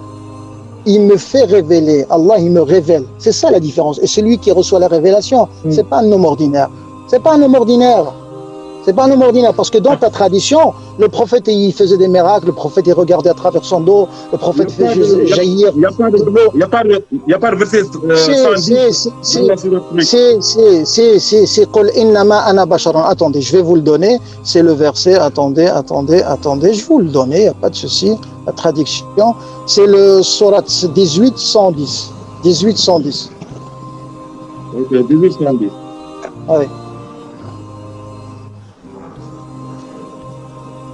il me fait révéler, Allah il me révèle. C'est ça la différence. Et celui qui reçoit la révélation, c'est pas un homme ordinaire. C'est pas un homme ordinaire, parce que dans ta tradition, le prophète il faisait des miracles, le prophète il regardait à travers son dos, le prophète faisait jaillir. Il n'y a pas de verset 110. C'est Qul innama ana basharun. Attendez, je vais vous le donner. C'est le verset. Attendez. Je vous le donner, il n'y a pas de souci. La traduction, c'est le Surat 18-110. 18-110. Ok, 18-110. Oui.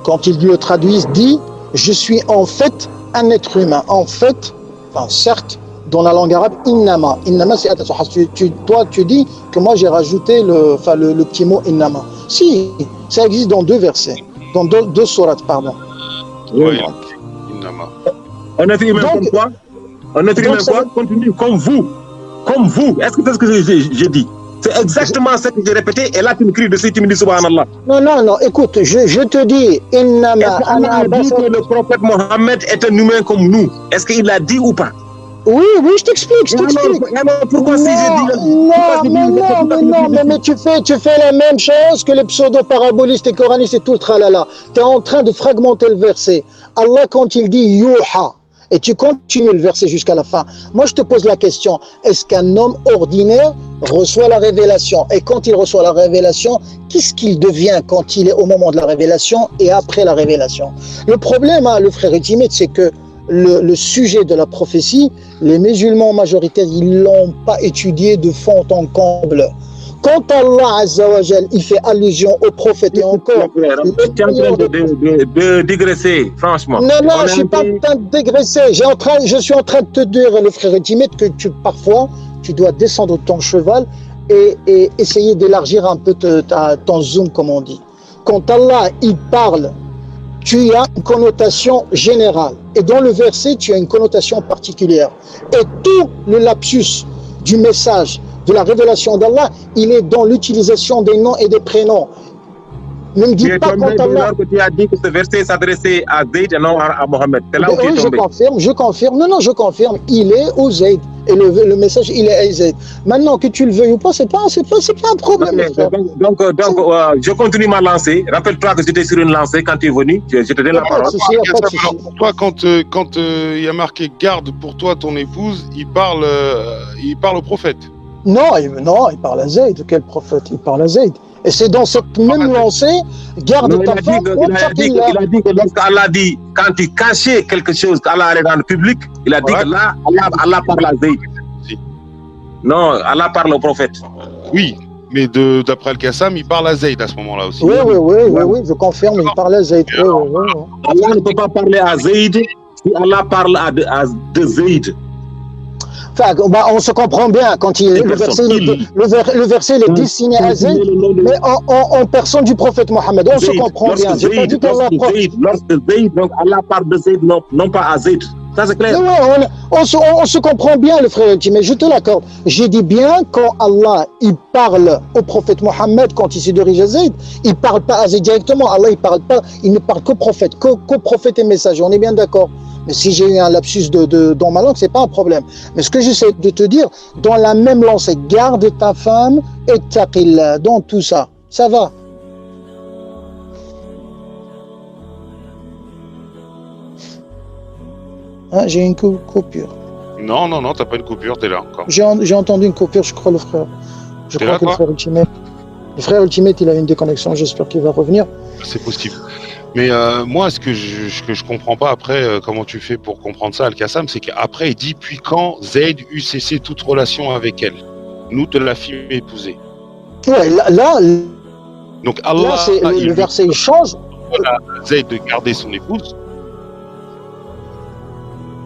Quand ils le traduisent, dit « Je suis en fait un être humain ». En fait, enfin, certes, dans la langue arabe, « innama ». « Innama » c'est « Toi, tu dis que moi, j'ai rajouté le petit mot « innama ». Si, ça existe dans deux versets, dans deux sourates, pardon. Oui, innama. Un être humain comme quoi? Un être humain continue comme vous. Comme vous. Est-ce que c'est ce que j'ai dit? C'est exactement ce que j'ai répété, et là tu me cries dessus, tu me dis subhanallah. Non, écoute, je te dis, innama ana dit que le prophète Mohammed est un humain comme nous. Est-ce qu'il l'a dit ou pas? Oui, je t'explique. Alors, pourquoi si j'ai dit... Non, mais tu fais la même chose que les pseudo-parabolistes et coranistes et tout le tralala. Tu es en train de fragmenter le verset. Allah, quand il dit yuha, et tu continues le verset jusqu'à la fin. Moi, je te pose la question, est-ce qu'un homme ordinaire reçoit la révélation? Et quand il reçoit la révélation, qu'est-ce qu'il devient quand il est au moment de la révélation et après la révélation? Le problème, le frère Ultimate, c'est que le sujet de la prophétie, les musulmans majoritaires, ils ne l'ont pas étudié de fond en comble. Quand Allah Azza wa Jal, il fait allusion au prophète et encore... Tu es en train de digresser, franchement. Non, je ne suis pas en train de digresser. Je suis en train de te dire, le frère Ultimate, que parfois, tu dois descendre de ton cheval et essayer d'élargir un peu ton zoom, comme on dit. Quand Allah, il parle, tu as une connotation générale. Et dans le verset, tu as une connotation particulière. Et tout le lapsus du message, de la révélation d'Allah, il est dans l'utilisation des noms et des prénoms. Ne me dis pas quand Allah... Tu as dit que ce verset s'adressait à Zayd et non à Mohammed. C'est là où tu es tombé. Je confirme. Non, je confirme. Il est au Zayd. Et le message, il est à Zayd. Maintenant, que tu le veuilles ou pas, c'est pas un problème. Okay. Donc, je continue ma lancée. Rappelle-toi que j'étais sur une lancée quand tu es venu. Je te donne la parole. Pour toi, quand il y a marqué « Garde pour toi ton épouse », il parle au prophète. Non, il parle à Zayd. Quel prophète? Il parle à Zayd. Et c'est dans cette même lancée, garde ta femme. Il a dit que lorsqu'Allah dit, quand tu cachais quelque chose, qu'Allah allait dans le public, il a dit que là, Allah parle à Zayd. Non, Allah parle au prophète. Oui, mais d'après Al-Qassam, il parle à Zayd à ce moment-là aussi. Oui, je confirme, il parlait à Zayd. Oui. Allah ne peut pas parler à Zayd si Allah parle de Zayd. Enfin, on se comprend bien quand le verset est destiné à Zayd, mais en personne du prophète Mohammed. On se comprend bien. J'ai pas dit qu'Allah lorsque Zayd, donc Allah parle de Zayd, non pas à Zayd. Ça c'est clair. Oui, on se comprend bien, le frère ultime, je te l'accorde. J'ai dit bien, quand Allah il parle au prophète Mohammed, quand il se dirige à Zayd, il parle pas à Zayd directement. Allah il ne parle qu'au prophète, qu'au prophète et messager. On est bien d'accord. Mais si j'ai eu un lapsus dans ma langue, c'est pas un problème. Mais ce que j'essaie de te dire, dans la même lancée, garde ta femme et taqillah, dans tout ça. Ça va. Hein, j'ai une coupure. Non, t'as pas une coupure, t'es là encore. J'ai entendu une coupure, je crois, le frère. Je crois que le frère Ultimate. Le frère Ultimate, il a une déconnexion, j'espère qu'il va revenir. C'est possible. Mais moi, ce que je comprends pas après, comment tu fais pour comprendre ça, Al-Qassam, c'est qu'après, il dit, puis quand Zayd eut cessé toute relation avec elle, nous te la fîmes épouser. Ouais, donc Allah, le verset, il change. Voilà, Zayd de garder son épouse.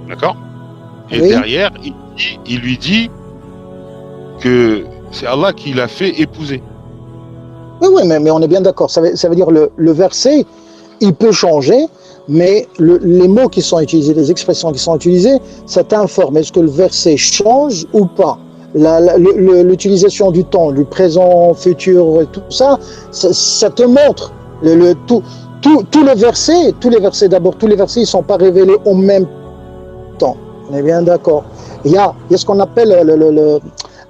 D'accord? Et oui. Derrière, il lui dit que c'est Allah qui l'a fait épouser. Oui, mais on est bien d'accord. Ça veut dire le verset, il peut changer, mais les mots qui sont utilisés, les expressions qui sont utilisées, ça t'informe. Est-ce que le verset change ou pas? L'utilisation du temps, du présent, futur, tout ça, ça te montre. Tous les versets d'abord, tous les versets, ils ne sont pas révélés au même temps. On est bien d'accord. Il y a ce qu'on appelle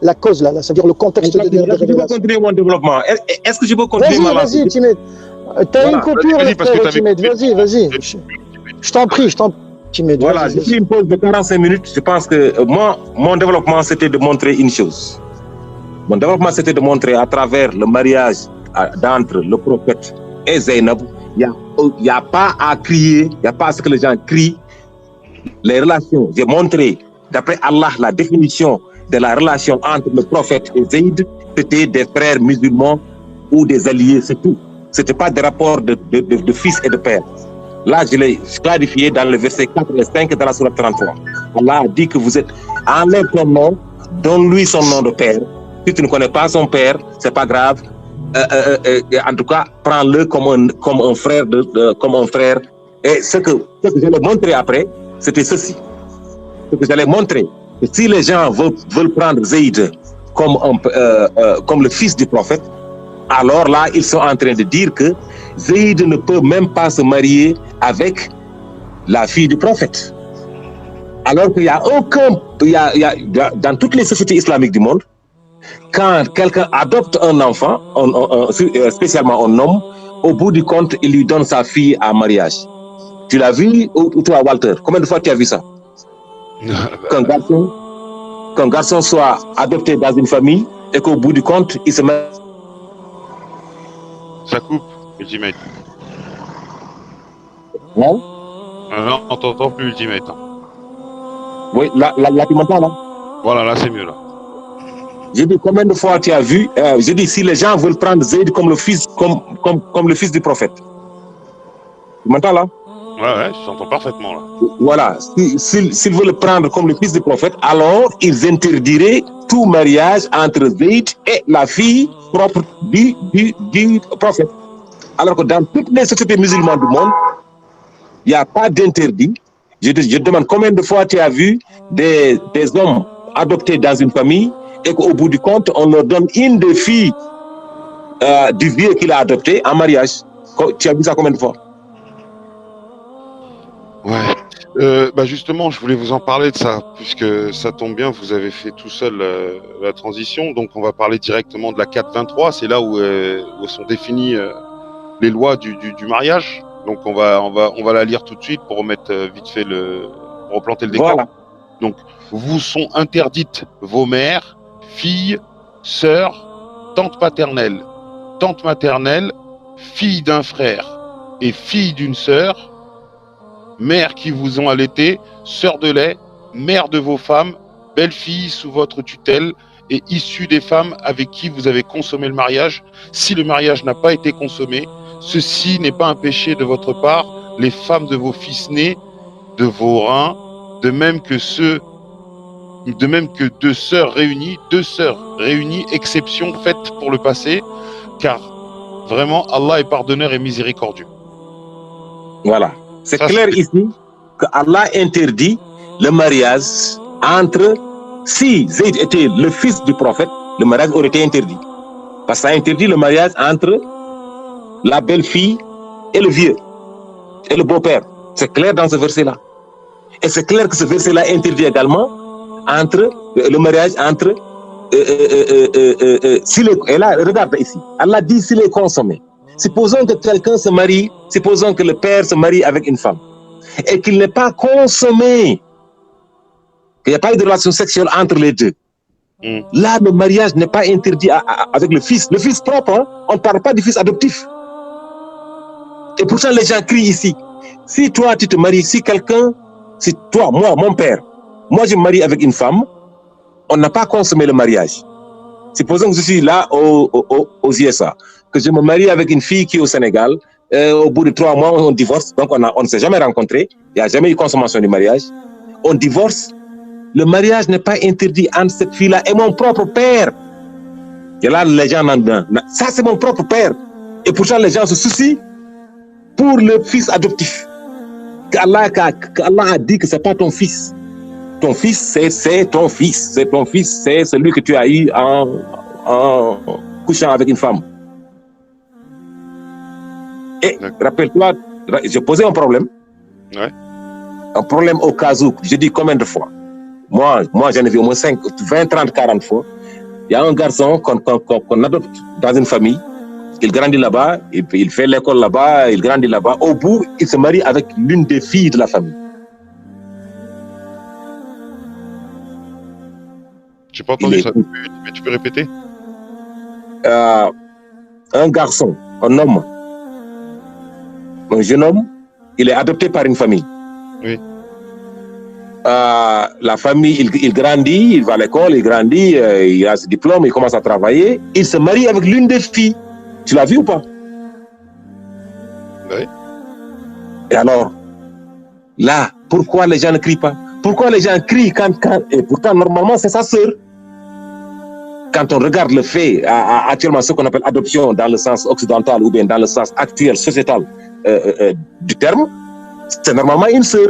la cause, là, c'est-à-dire le contexte de révélation. Est-ce que je peux continuer mon développement? Est-ce que je peux continuer ma Vas-y, Ultimate. T'as une coupure, Ultimate. Vas-y. Je t'en prie, Ultimate. Voilà, j'ai pris une pause de 45 minutes. Je pense que moi, mon développement, c'était de montrer une chose. Mon développement, c'était de montrer à travers le mariage d'entre le prophète et Zainab, il n'y a pas à crier, il n'y a pas à ce que les gens crient. Les relations, j'ai montré, d'après Allah, la définition de la relation entre le prophète et Zayd, c'était des frères musulmans ou des alliés, c'est tout. Ce n'était pas des rapports de fils et de père. Là, je l'ai clarifié dans le verset 4 et 5 de la sourate 33. Allah a dit que vous êtes, enlève ton nom, donne-lui son nom de père. Si tu ne connais pas son père, c'est pas grave. En tout cas, prends-le comme un frère, comme un frère. Et ce que j'allais montrer après, c'était ceci. Ce que j'allais montrer, que si les gens veulent prendre Zayd comme le fils du prophète, alors là, ils sont en train de dire que Zayd ne peut même pas se marier avec la fille du prophète. Alors qu'il n'y a aucun... dans toutes les sociétés islamiques du monde, quand quelqu'un adopte un enfant, spécialement un homme, au bout du compte, il lui donne sa fille en mariage. Tu l'as vu ou toi, Walter? Combien de fois tu as vu ça? Qu'un garçon soit adopté dans une famille et qu'au bout du compte, il se met... Ça coupe, Ultimate. Non, on t'entend plus, Ultimate. oui, là, tu m'entends, là? Voilà, là, c'est mieux, là. J'ai dit, combien de fois tu as vu? J'ai dit, si les gens veulent prendre Zayd comme le fils, comme le fils du prophète. Tu m'entends, là? Ouais, je t'entends parfaitement, là. Voilà. S'ils veulent le prendre comme le fils du prophète, alors ils interdiraient tout mariage entre Zayd et la fille propre du prophète. Alors que dans toutes les sociétés musulmanes du monde, il n'y a pas d'interdit. Je te demande combien de fois tu as vu des hommes adoptés dans une famille et qu'au bout du compte, on leur donne une des filles du vieux qu'il a adopté en mariage. Tu as vu ça combien de fois? Ouais. Justement, je voulais vous en parler de ça, puisque ça tombe bien, vous avez fait tout seul la transition. Donc, on va parler directement de la 423. C'est là où sont définies les lois du mariage. Donc, on va la lire tout de suite pour remettre vite fait pour replanter le décor. Voilà. Donc, vous sont interdites vos mères, filles, sœurs, tantes paternelles, tantes maternelles, filles d'un frère et filles d'une sœur, mères qui vous ont allaité, sœurs de lait, mères de vos femmes, belles-filles sous votre tutelle est issu des femmes avec qui vous avez consommé le mariage. Si le mariage n'a pas été consommé, ceci n'est pas un péché de votre part. Les femmes de vos fils nés, de vos reins, de même que deux sœurs réunies, exception faite pour le passé, car vraiment Allah est pardonneur et miséricordieux. Voilà. C'est Ça, clair ici que Allah interdit le mariage entre... Si Zayd était le fils du prophète, le mariage aurait été interdit. Parce que ça interdit le mariage entre la belle-fille et le vieux, et le beau-père. C'est clair dans ce verset-là. Et c'est clair que ce verset-là interdit également le mariage entre... et là, regarde ici. Allah dit s'il est consommé. Supposons que quelqu'un se marie, supposons que le père se marie avec une femme, et qu'il n'est pas consommé, qu'il n'y a pas eu de relation sexuelle entre les deux. Là, le mariage n'est pas interdit avec le fils. Le fils propre, hein? On ne parle pas du fils adoptif. Et pourtant, les gens crient ici. Si toi, tu te maries, si toi, moi, mon père, moi, je me marie avec une femme, on n'a pas consommé le mariage. Supposons que je suis là aux USA, que je me marie avec une fille qui est au Sénégal, au bout de 3 mois, on divorce, donc on ne s'est jamais rencontré, il n'y a jamais eu consommation du mariage, on divorce, le mariage n'est pas interdit entre cette fille-là et mon propre père. Et là, les gens ça c'est mon propre père. Et pourtant, les gens se soucient pour le fils adoptif. qu'Allah a dit que ce n'est pas ton fils. Ton fils, c'est ton fils. C'est ton fils, c'est celui que tu as eu en couchant avec une femme. Et rappelle-toi, j'ai posé un problème. Ouais. Un problème au cas où, je dis combien de fois. Moi j'en ai vu au moins 5, 20, 30, 40 fois. Il y a un garçon qu'on adopte dans une famille. Il grandit là-bas, il fait l'école là-bas, il grandit là-bas. Au bout, il se marie avec l'une des filles de la famille. J'ai pas entendu ça. Mais tu peux répéter? Un garçon, un homme, un jeune homme, il est adopté par une famille. Oui. La famille, il grandit, il va à l'école, il grandit, il a ses diplômes, il commence à travailler. Il se marie avec l'une des filles. Tu l'as vu ou pas? Oui. Et alors, là, pourquoi les gens ne crient pas? Pourquoi les gens crient et pourtant, normalement, c'est sa sœur. Quand on regarde le fait, actuellement, ce qu'on appelle adoption dans le sens occidental ou bien dans le sens actuel, sociétal du terme, c'est normalement une sœur.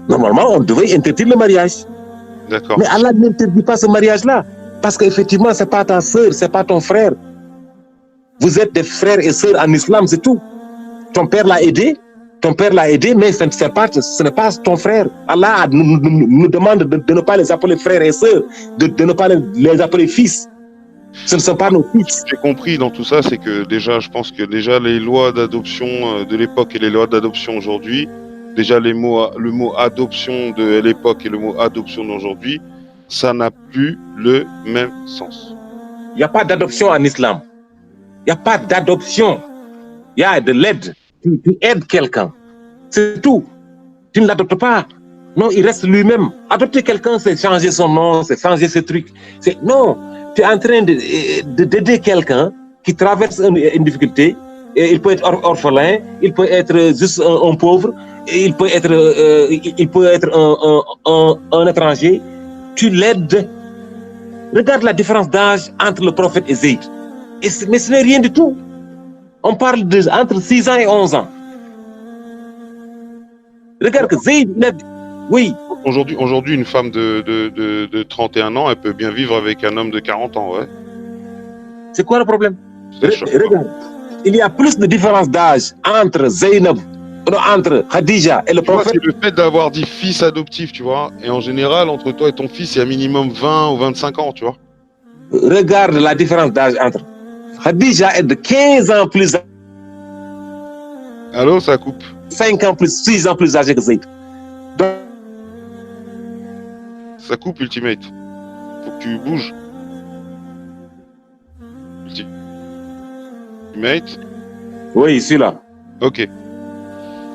Normalement, on devait interdire le mariage. D'accord. Mais Allah n'interdit pas ce mariage-là. Parce qu'effectivement, ce n'est pas ta sœur, ce n'est pas ton frère. Vous êtes des frères et sœurs en islam, c'est tout. Ton père l'a aidé, mais ce n'est pas ton frère. Allah nous demande de ne pas les appeler frères et sœurs, de ne pas les appeler fils. Ce ne sont pas nos fils. J'ai compris dans tout ça, c'est que déjà, je pense que déjà les lois d'adoption de l'époque et les lois d'adoption aujourd'hui, déjà le mot adoption de l'époque et le mot adoption d'aujourd'hui, ça n'a plus le même sens. Il n'y a pas d'adoption en islam. Il n'y a pas d'adoption. Il y a de l'aide. Tu aides quelqu'un. C'est tout. Tu ne l'adoptes pas. Non, il reste lui-même. Adopter quelqu'un, c'est changer son nom, c'est changer ses trucs. Non, tu es en train d'aider quelqu'un qui traverse une difficulté. Et il peut être orphelin, il peut être juste un pauvre, il peut être un étranger. Tu l'aides. Regarde la différence d'âge entre le prophète et Zayd. Mais ce n'est rien du tout. On parle entre 6 ans et 11 ans. Regarde que Zayd, oui. Aujourd'hui, une femme de 31 ans, elle peut bien vivre avec un homme de 40 ans, ouais. C'est quoi le problème? Regarde, il y a plus de différence d'âge entre Zaynab, entre Khadija et le prophète. C'est le fait d'avoir dit fils adoptif, tu vois. Et en général, entre toi et ton fils, il y a minimum 20 ou 25 ans, tu vois. Regarde la différence d'âge entre Khadija est de 15 ans plus. Allô, ça coupe. 5 ans plus, 6 ans plus âgé que Zayd. Ça coupe, Ultimate. Faut que tu bouges. Ultimate. Oui, je suis là. Ok.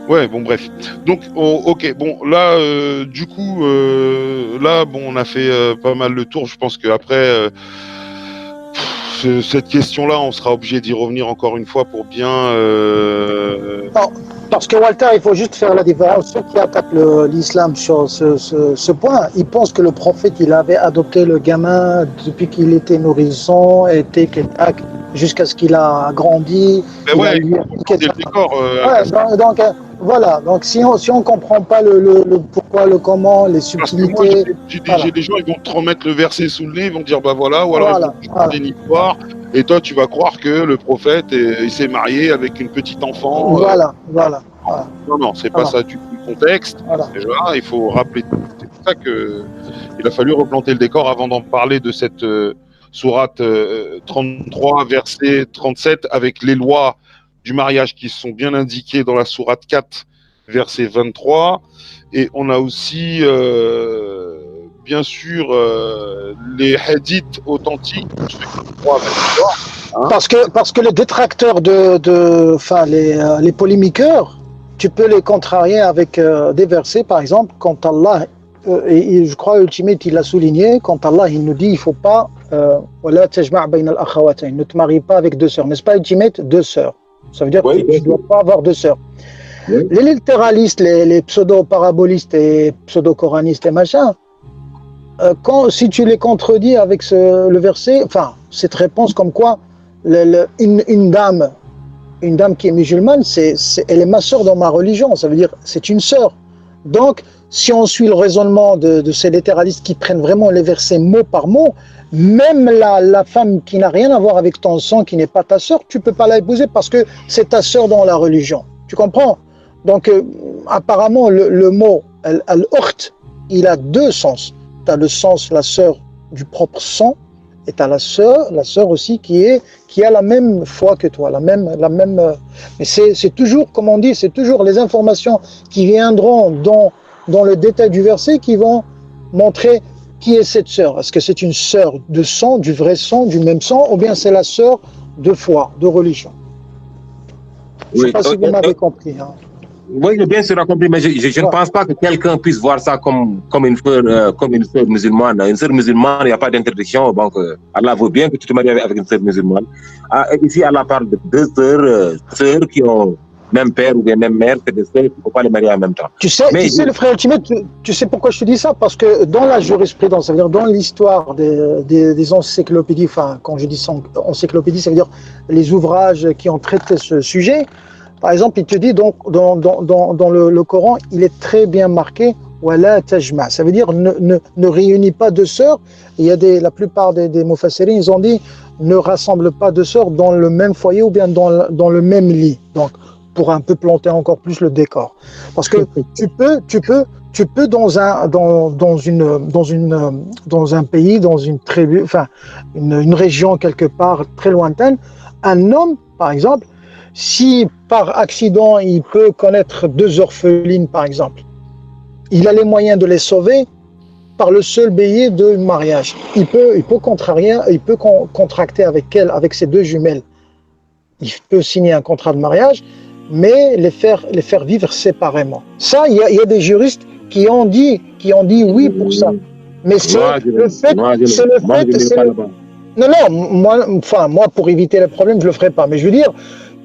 Ouais, bon, bref. Donc, ok, bon, là, du coup, là, bon, on a fait pas mal le tour. Je pense qu'après, cette question-là, on sera obligé d'y revenir encore une fois pour bien. Non, parce que Walter, il faut juste faire la différence. Ceux qui attaquent l'islam sur ce point, ils pensent que le prophète, il avait adopté le gamin depuis qu'il était nourrisson, et tic-tac, jusqu'à ce qu'il a grandi. Ben Il a ouais, lu. c'est le décor. Ouais, donc, voilà. Donc, si on comprend pas le pourquoi, le comment, les Parce que moi, subtilités, voilà, j'ai des gens, ils vont te remettre le verset sous le nez, ils vont te dire, bah voilà, ou alors ils vont voilà, te voilà, raconter une histoire, et toi, tu vas croire que le prophète, il s'est marié avec une petite enfant. voilà, voilà, voilà, Non, non, c'est pas voilà, ça du tout le contexte. voilà. Déjà, il faut rappeler. C'est pour ça que il a fallu replanter le décor avant d'en parler de cette sourate 33, verset 37, avec les lois du mariage qui sont bien indiquées dans la sourate 4, verset 23. Et on a aussi, bien sûr, les hadiths authentiques, pour ceux qui croient à la histoire. Hein. Parce que les détracteurs enfin, les polémiqueurs, tu peux les contrarier avec des versets, par exemple, quand Allah, et je crois Ultimate, il l'a souligné, quand Allah, il nous dit, il faut pas, ne te marie pas avec deux sœurs, n'est-ce pas Ultimate? Deux sœurs. Ça veut dire que tu ne dois pas avoir deux sœurs. Oui. Les littéralistes, les pseudo-parabolistes et pseudo-coranistes et machin, si tu les contredis avec le verset, enfin, cette réponse comme quoi une dame qui est musulmane, elle est ma sœur dans ma religion, ça veut dire c'est une sœur. Donc, si on suit le raisonnement de ces littéralistes qui prennent vraiment les versets mot par mot, même la femme qui n'a rien à voir avec ton sang, qui n'est pas ta sœur, tu ne peux pas l'épouser parce que c'est ta sœur dans la religion. Tu comprends? Donc, apparemment, le mot al-ukht, il a deux sens. Tu as le sens, la sœur du propre sang, et tu as la sœur aussi qui a la même foi que toi, la même. Mais c'est toujours, comme on dit, c'est toujours les informations qui viendront dans le détail du verset qui vont montrer qui est cette sœur. Est-ce que c'est une sœur de sang, du vrai sang, du même sang, ou bien c'est la sœur de foi, de religion? Je ne sais pas si vous m'avez compris. Hein. Oui, bien sûr, compris, mais je ne pense pas que quelqu'un puisse voir ça comme une sœur musulmane. Une sœur musulmane, il n'y a pas d'interdiction. Donc, Allah veut bien que tu te maries avec une sœur musulmane. Ici, Allah parle de deux sœurs qui ont même père ou bien même mère, c'est des sœurs, il ne faut pas les marier en même temps. Tu sais, le frère Ultimate, tu sais pourquoi je te dis ça? Parce que dans la jurisprudence, ça veut dire dans l'histoire des encyclopédies, enfin, quand je dis encyclopédie, ça veut dire les ouvrages qui ont traité ce sujet. Par exemple, il te dit donc dans le Coran, il est très bien marqué wala tajma. Ça veut dire ne réunis pas deux sœurs. Il y a la plupart des mufassirin, ils ont dit ne rassemble pas deux sœurs dans le même foyer ou bien dans le même lit. Donc pour un peu planter encore plus le décor. Parce que tu peux dans un pays, dans une tribu, enfin une région quelque part très lointaine, un homme par exemple, si par accident il peut connaître deux orphelines par exemple, il a les moyens de les sauver par le seul biais de mariage. Il peut contracter avec ses deux jumelles. Il peut signer un contrat de mariage, mais les faire vivre séparément. Ça, il y a des juristes qui ont dit oui pour ça. Mais c'est le fait. Non, moi, pour éviter les problèmes, je le ferai pas. Mais je veux dire,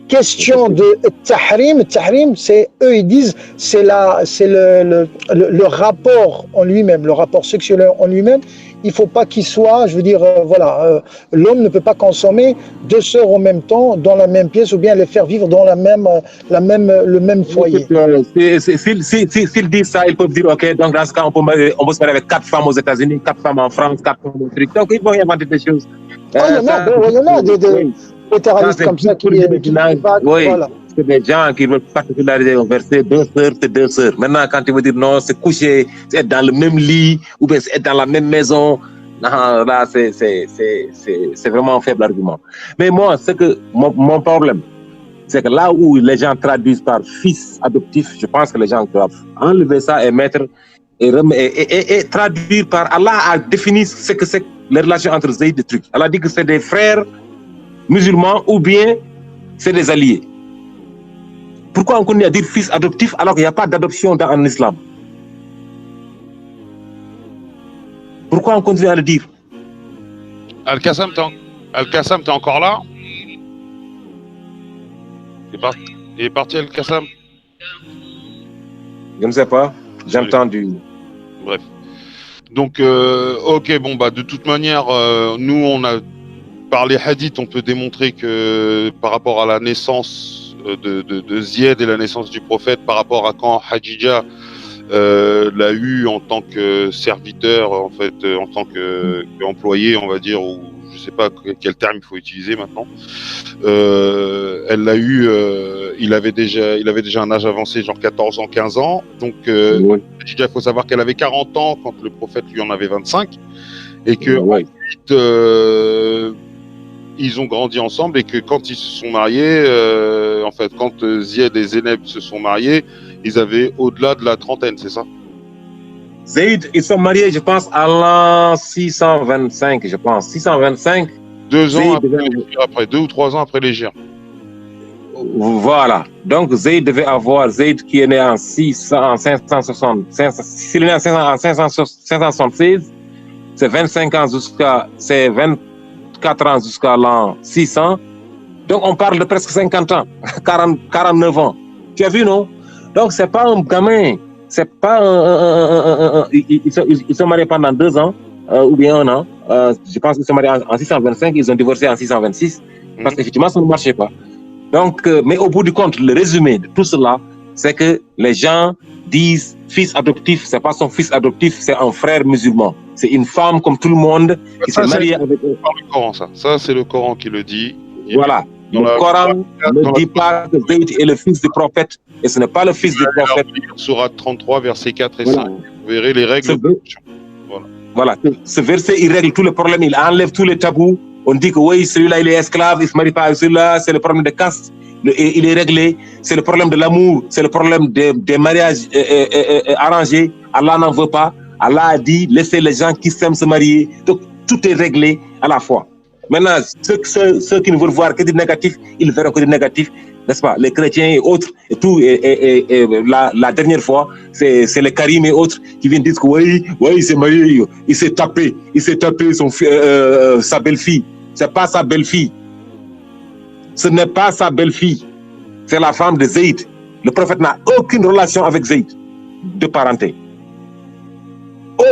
question de tahrim, c'est eux ils disent c'est le rapport en lui-même, le rapport sexuel en lui-même. Il faut pas qu'il soit, je veux dire, l'homme ne peut pas consommer deux sœurs en même temps dans la même pièce ou bien les faire vivre dans le même foyer. S'ils disent ça, ils peuvent dire ok, donc dans ce cas on peut se marier avec 4 femmes aux États-Unis, 4 femmes en France, 4 femmes au truc. Donc ils vont inventer des choses. Il y en a des terroristes comme ça qui voilà. C'est des gens qui veulent particulariser un verset, deux sœurs, c'est deux sœurs. Maintenant, quand tu veux dire non, c'est coucher, c'est être dans le même lit, ou bien c'est être dans la même maison, non, là, c'est vraiment un faible argument. Mais moi, mon problème, c'est que là où les gens traduisent par fils adoptif, je pense que les gens doivent enlever ça et mettre, et traduire par Allah a défini ce que c'est les relations entre Zayd et trucs. Allah dit que c'est des frères musulmans ou bien c'est des alliés. Pourquoi on continue à dire fils adoptif alors qu'il n'y a pas d'adoption en islam? Pourquoi on continue à le dire? Al-Qassam, t'es encore là? Il est parti Al-Qassam? Je ne sais pas. J'ai entendu. Bref. Donc, ok, bon, bah, de toute manière, nous, on a, par les hadiths, on peut démontrer que par rapport à la naissance de Zied et la naissance du prophète, par rapport à quand Hadija l'a eu en tant que serviteur, en fait, en tant qu'employé, on va dire, ou je sais pas quel terme il faut utiliser maintenant. Elle l'a eu, il avait déjà un âge avancé, genre 14 ans, 15 ans. Donc, Oui. il faut savoir qu'elle avait 40 ans quand le prophète lui en avait 25. Et que Oui. ensuite, ils ont grandi ensemble et que quand ils se sont mariés, en fait, quand Zied et Zeynep se sont mariés, ils avaient au-delà de la trentaine, c'est ça? Zayd, ils sont mariés, je pense, à l'an 625, je pense. 625. 2 ans Zayd après, 2 ou 3 ans après l'Hégire. Voilà. Donc, Zayd devait avoir, Zayd qui est né en 560, s'il est né en 576, c'est 25 ans c'est 24 ans jusqu'à l'an 600. Donc, on parle de presque 50 ans, 49 ans. Tu as vu, non? Donc, c'est pas un gamin, c'est pas ils sont mariés pendant 2 ans, ou bien 1 an. Je pense qu'ils sont mariés en 625, ils ont divorcé en 626, parce qu'effectivement, ça ne marchait pas. Donc, mais au bout du compte, le résumé de tout cela, c'est que les gens disent fils adoptif, c'est pas son fils adoptif, c'est un frère musulman. C'est une femme comme tout le monde qui s'est mariée avec eux. Le Coran, ça c'est le Coran qui le dit. Voilà. Le Coran ne dit pas que Zayd est le fils du prophète, et ce n'est pas le fils du prophète. Sourate 33, versets 4 et Voilà. 5. Vous verrez les règles. Voilà. Ce verset, il règle tous les problèmes, il enlève tous les tabous. On dit que oui, celui-là, il est esclave, il ne se marie pas avec celui-là, c'est le problème de caste, il est réglé. C'est le problème de l'amour, c'est le problème des mariages arrangés. Allah n'en veut pas. Allah a dit, laissez les gens qui s'aiment se marier. Donc, tout est réglé à la fois. Maintenant, ceux qui ne veulent voir que du négatif, ils verront que du négatif, n'est-ce pas? Les chrétiens et autres, et tout, et la dernière fois, c'est les Karim et autres qui viennent dire que oui, il s'est marié, il s'est tapé sa belle-fille. C'est pas sa belle-fille. Ce n'est pas sa belle-fille. C'est la femme de Zayd. Le prophète n'a aucune relation avec Zayd de parenté.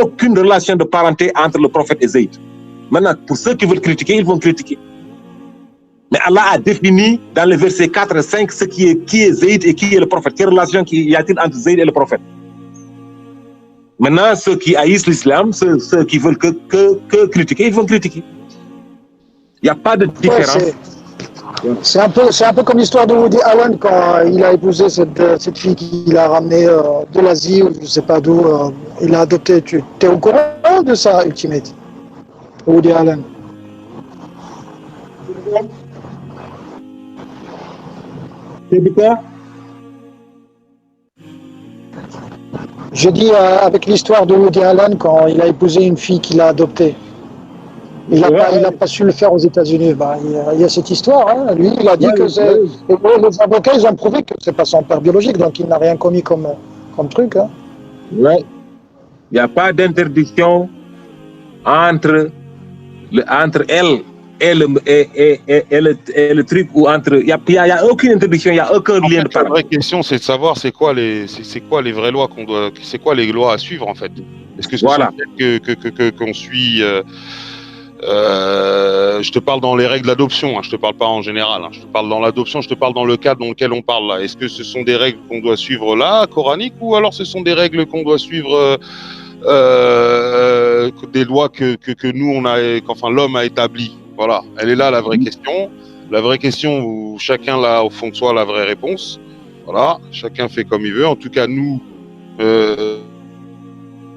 Aucune relation de parenté entre le prophète et Zayd. Maintenant, pour ceux qui veulent critiquer, ils vont critiquer. Mais Allah a défini dans les versets 4 et 5 ce qui est Zayd et qui est le prophète. Quelle relation y a-t-il entre Zayd et le prophète? Maintenant, ceux qui haïssent l'islam, ceux qui veulent que critiquer, ils vont critiquer. Il n'y a pas de différence. Ouais, c'est un peu comme l'histoire de Woody Allen quand il a épousé cette fille qu'il a ramenée de l'Asie, ou je ne sais pas d'où, il l'a adoptée. Tu es au courant de ça, Ultimate? Woody Allen. C'est de quoi? Je dis avec l'histoire de Woody Allen quand il a épousé une fille qu'il a adoptée. Il n'a pas su le faire aux États-Unis. Bah, il y a cette histoire. Hein. Lui, il a dit que c'est. Les avocats, ils ont prouvé que c'est pas son père biologique, donc il n'a rien commis comme truc. Hein. Ouais. Il n'y a pas d'interdiction entre elle et le truc, ou entre. Il n'y a aucune interdiction, il n'y a aucun lien de parenté. La vraie question, c'est de savoir c'est quoi les vraies lois c'est quoi les lois à suivre en fait. Est-ce que ce sont celles qu'on suit? Je te parle dans les règles d'adoption, hein, je te parle pas en général, hein, je te parle dans l'adoption, je te parle dans le cadre dans lequel on parle là. Est-ce que ce sont des règles qu'on doit suivre là, coraniques, ou alors ce sont des règles qu'on doit suivre, des lois que nous qu'enfin l'homme a établies? Voilà, elle est là la vraie question. La vraie question où chacun là au fond de soi la vraie réponse. Voilà, chacun fait comme il veut. En tout cas, nous.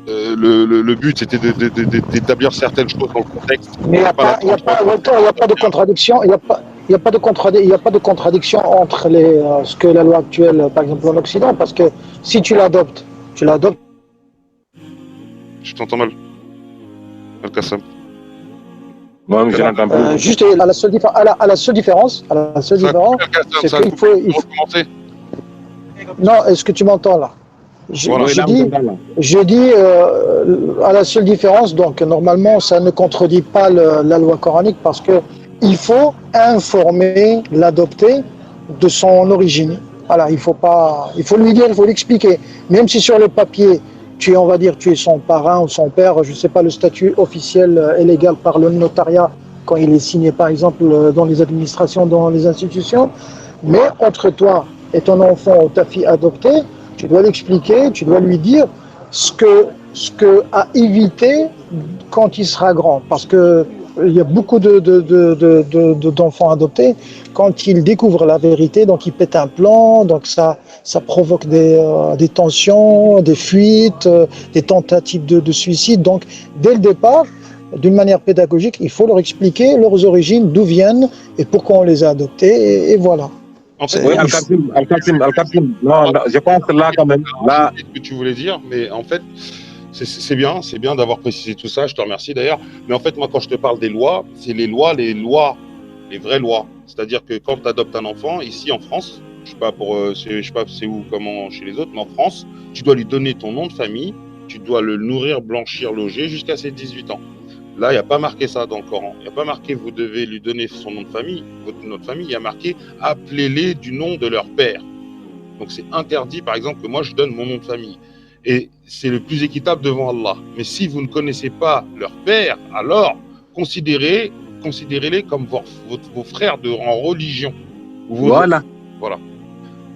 Le but c'était d'établir certaines choses dans le contexte. Mais il n'y a pas de contradiction. Il n'y a pas de contradiction entre ce que la loi actuelle, par exemple en Occident, parce que si tu l'adoptes. Je t'entends mal. Al-Qassam. Moi, je n'entends pas. Juste à la seule différence, c'est qu'il faut. Non, est-ce que tu m'entends là? Voilà. Oui, là, vous entendez, là. Je dis à la seule différence, donc normalement ça ne contredit pas la loi coranique parce que il faut informer l'adopté de son origine. Voilà, il faut lui dire, il faut l'expliquer. Même si sur le papier, on va dire, tu es son parrain ou son père, je ne sais pas le statut officiel et légal par le notariat quand il est signé par exemple dans les administrations, dans les institutions, mais entre toi et ton enfant ou ta fille adoptée, tu dois l'expliquer, tu dois lui dire ce que à éviter quand il sera grand. Parce que il y a beaucoup d'enfants adoptés, quand ils découvrent la vérité, donc ils pètent un plomb, donc ça provoque des tensions, des fuites, des tentatives de suicide. Donc dès le départ, d'une manière pédagogique, il faut leur expliquer leurs origines, d'où viennent et pourquoi on les a adoptés, et voilà. En fait, Oui, Al-Qasim. Non, non, je pense que là, quand même, là, c'est ce que tu voulais dire, mais en fait, c'est bien d'avoir précisé tout ça, je te remercie d'ailleurs. Mais en fait, moi, quand je te parle des lois, c'est les lois, les vraies lois. C'est-à-dire que quand tu adoptes un enfant, ici en France, je sais pas je sais pas c'est où, comment chez les autres, mais en France, tu dois lui donner ton nom de famille, tu dois le nourrir, blanchir, loger jusqu'à ses 18 ans. Là, il n'y a pas marqué ça dans le Coran. Il n'y a pas marqué vous devez lui donner son nom de famille, votre nom de famille. Il y a marqué appelez-les du nom de leur père. Donc c'est interdit, par exemple, que moi je donne mon nom de famille. Et c'est le plus équitable devant Allah. Mais si vous ne connaissez pas leur père, alors considérez-les comme vos frères en religion. voilà. Voilà.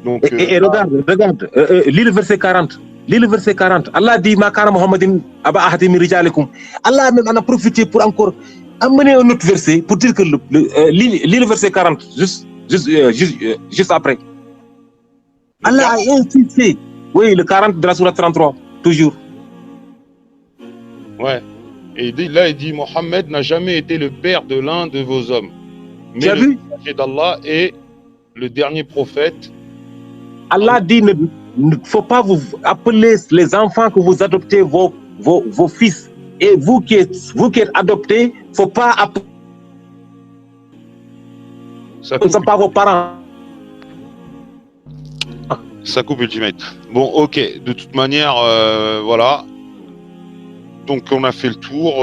Donc, Et regarde, lis le verset 40. Lis le verset 40. Allah dit Ma kana Muhammadin aba ahadin min rijalikum. Allah même en a profité pour encore amener un autre verset pour dire que lis le verset 40, juste après. Allah a insisté. Oui, le 40 de la sourate 33, toujours. Ouais. Et là, il dit Mohammed n'a jamais été le père de l'un de vos hommes. Mais le messager d'Allah est le dernier prophète. Allah dit ne faut pas vous appeler les enfants que vous adoptez vos fils. Et vous qui êtes adoptés, il ne faut pas appeler. Ce ne sont pas vos parents. Ça coupe Ultimate. Bon, ok. De toute manière, voilà. Donc, on a fait le tour.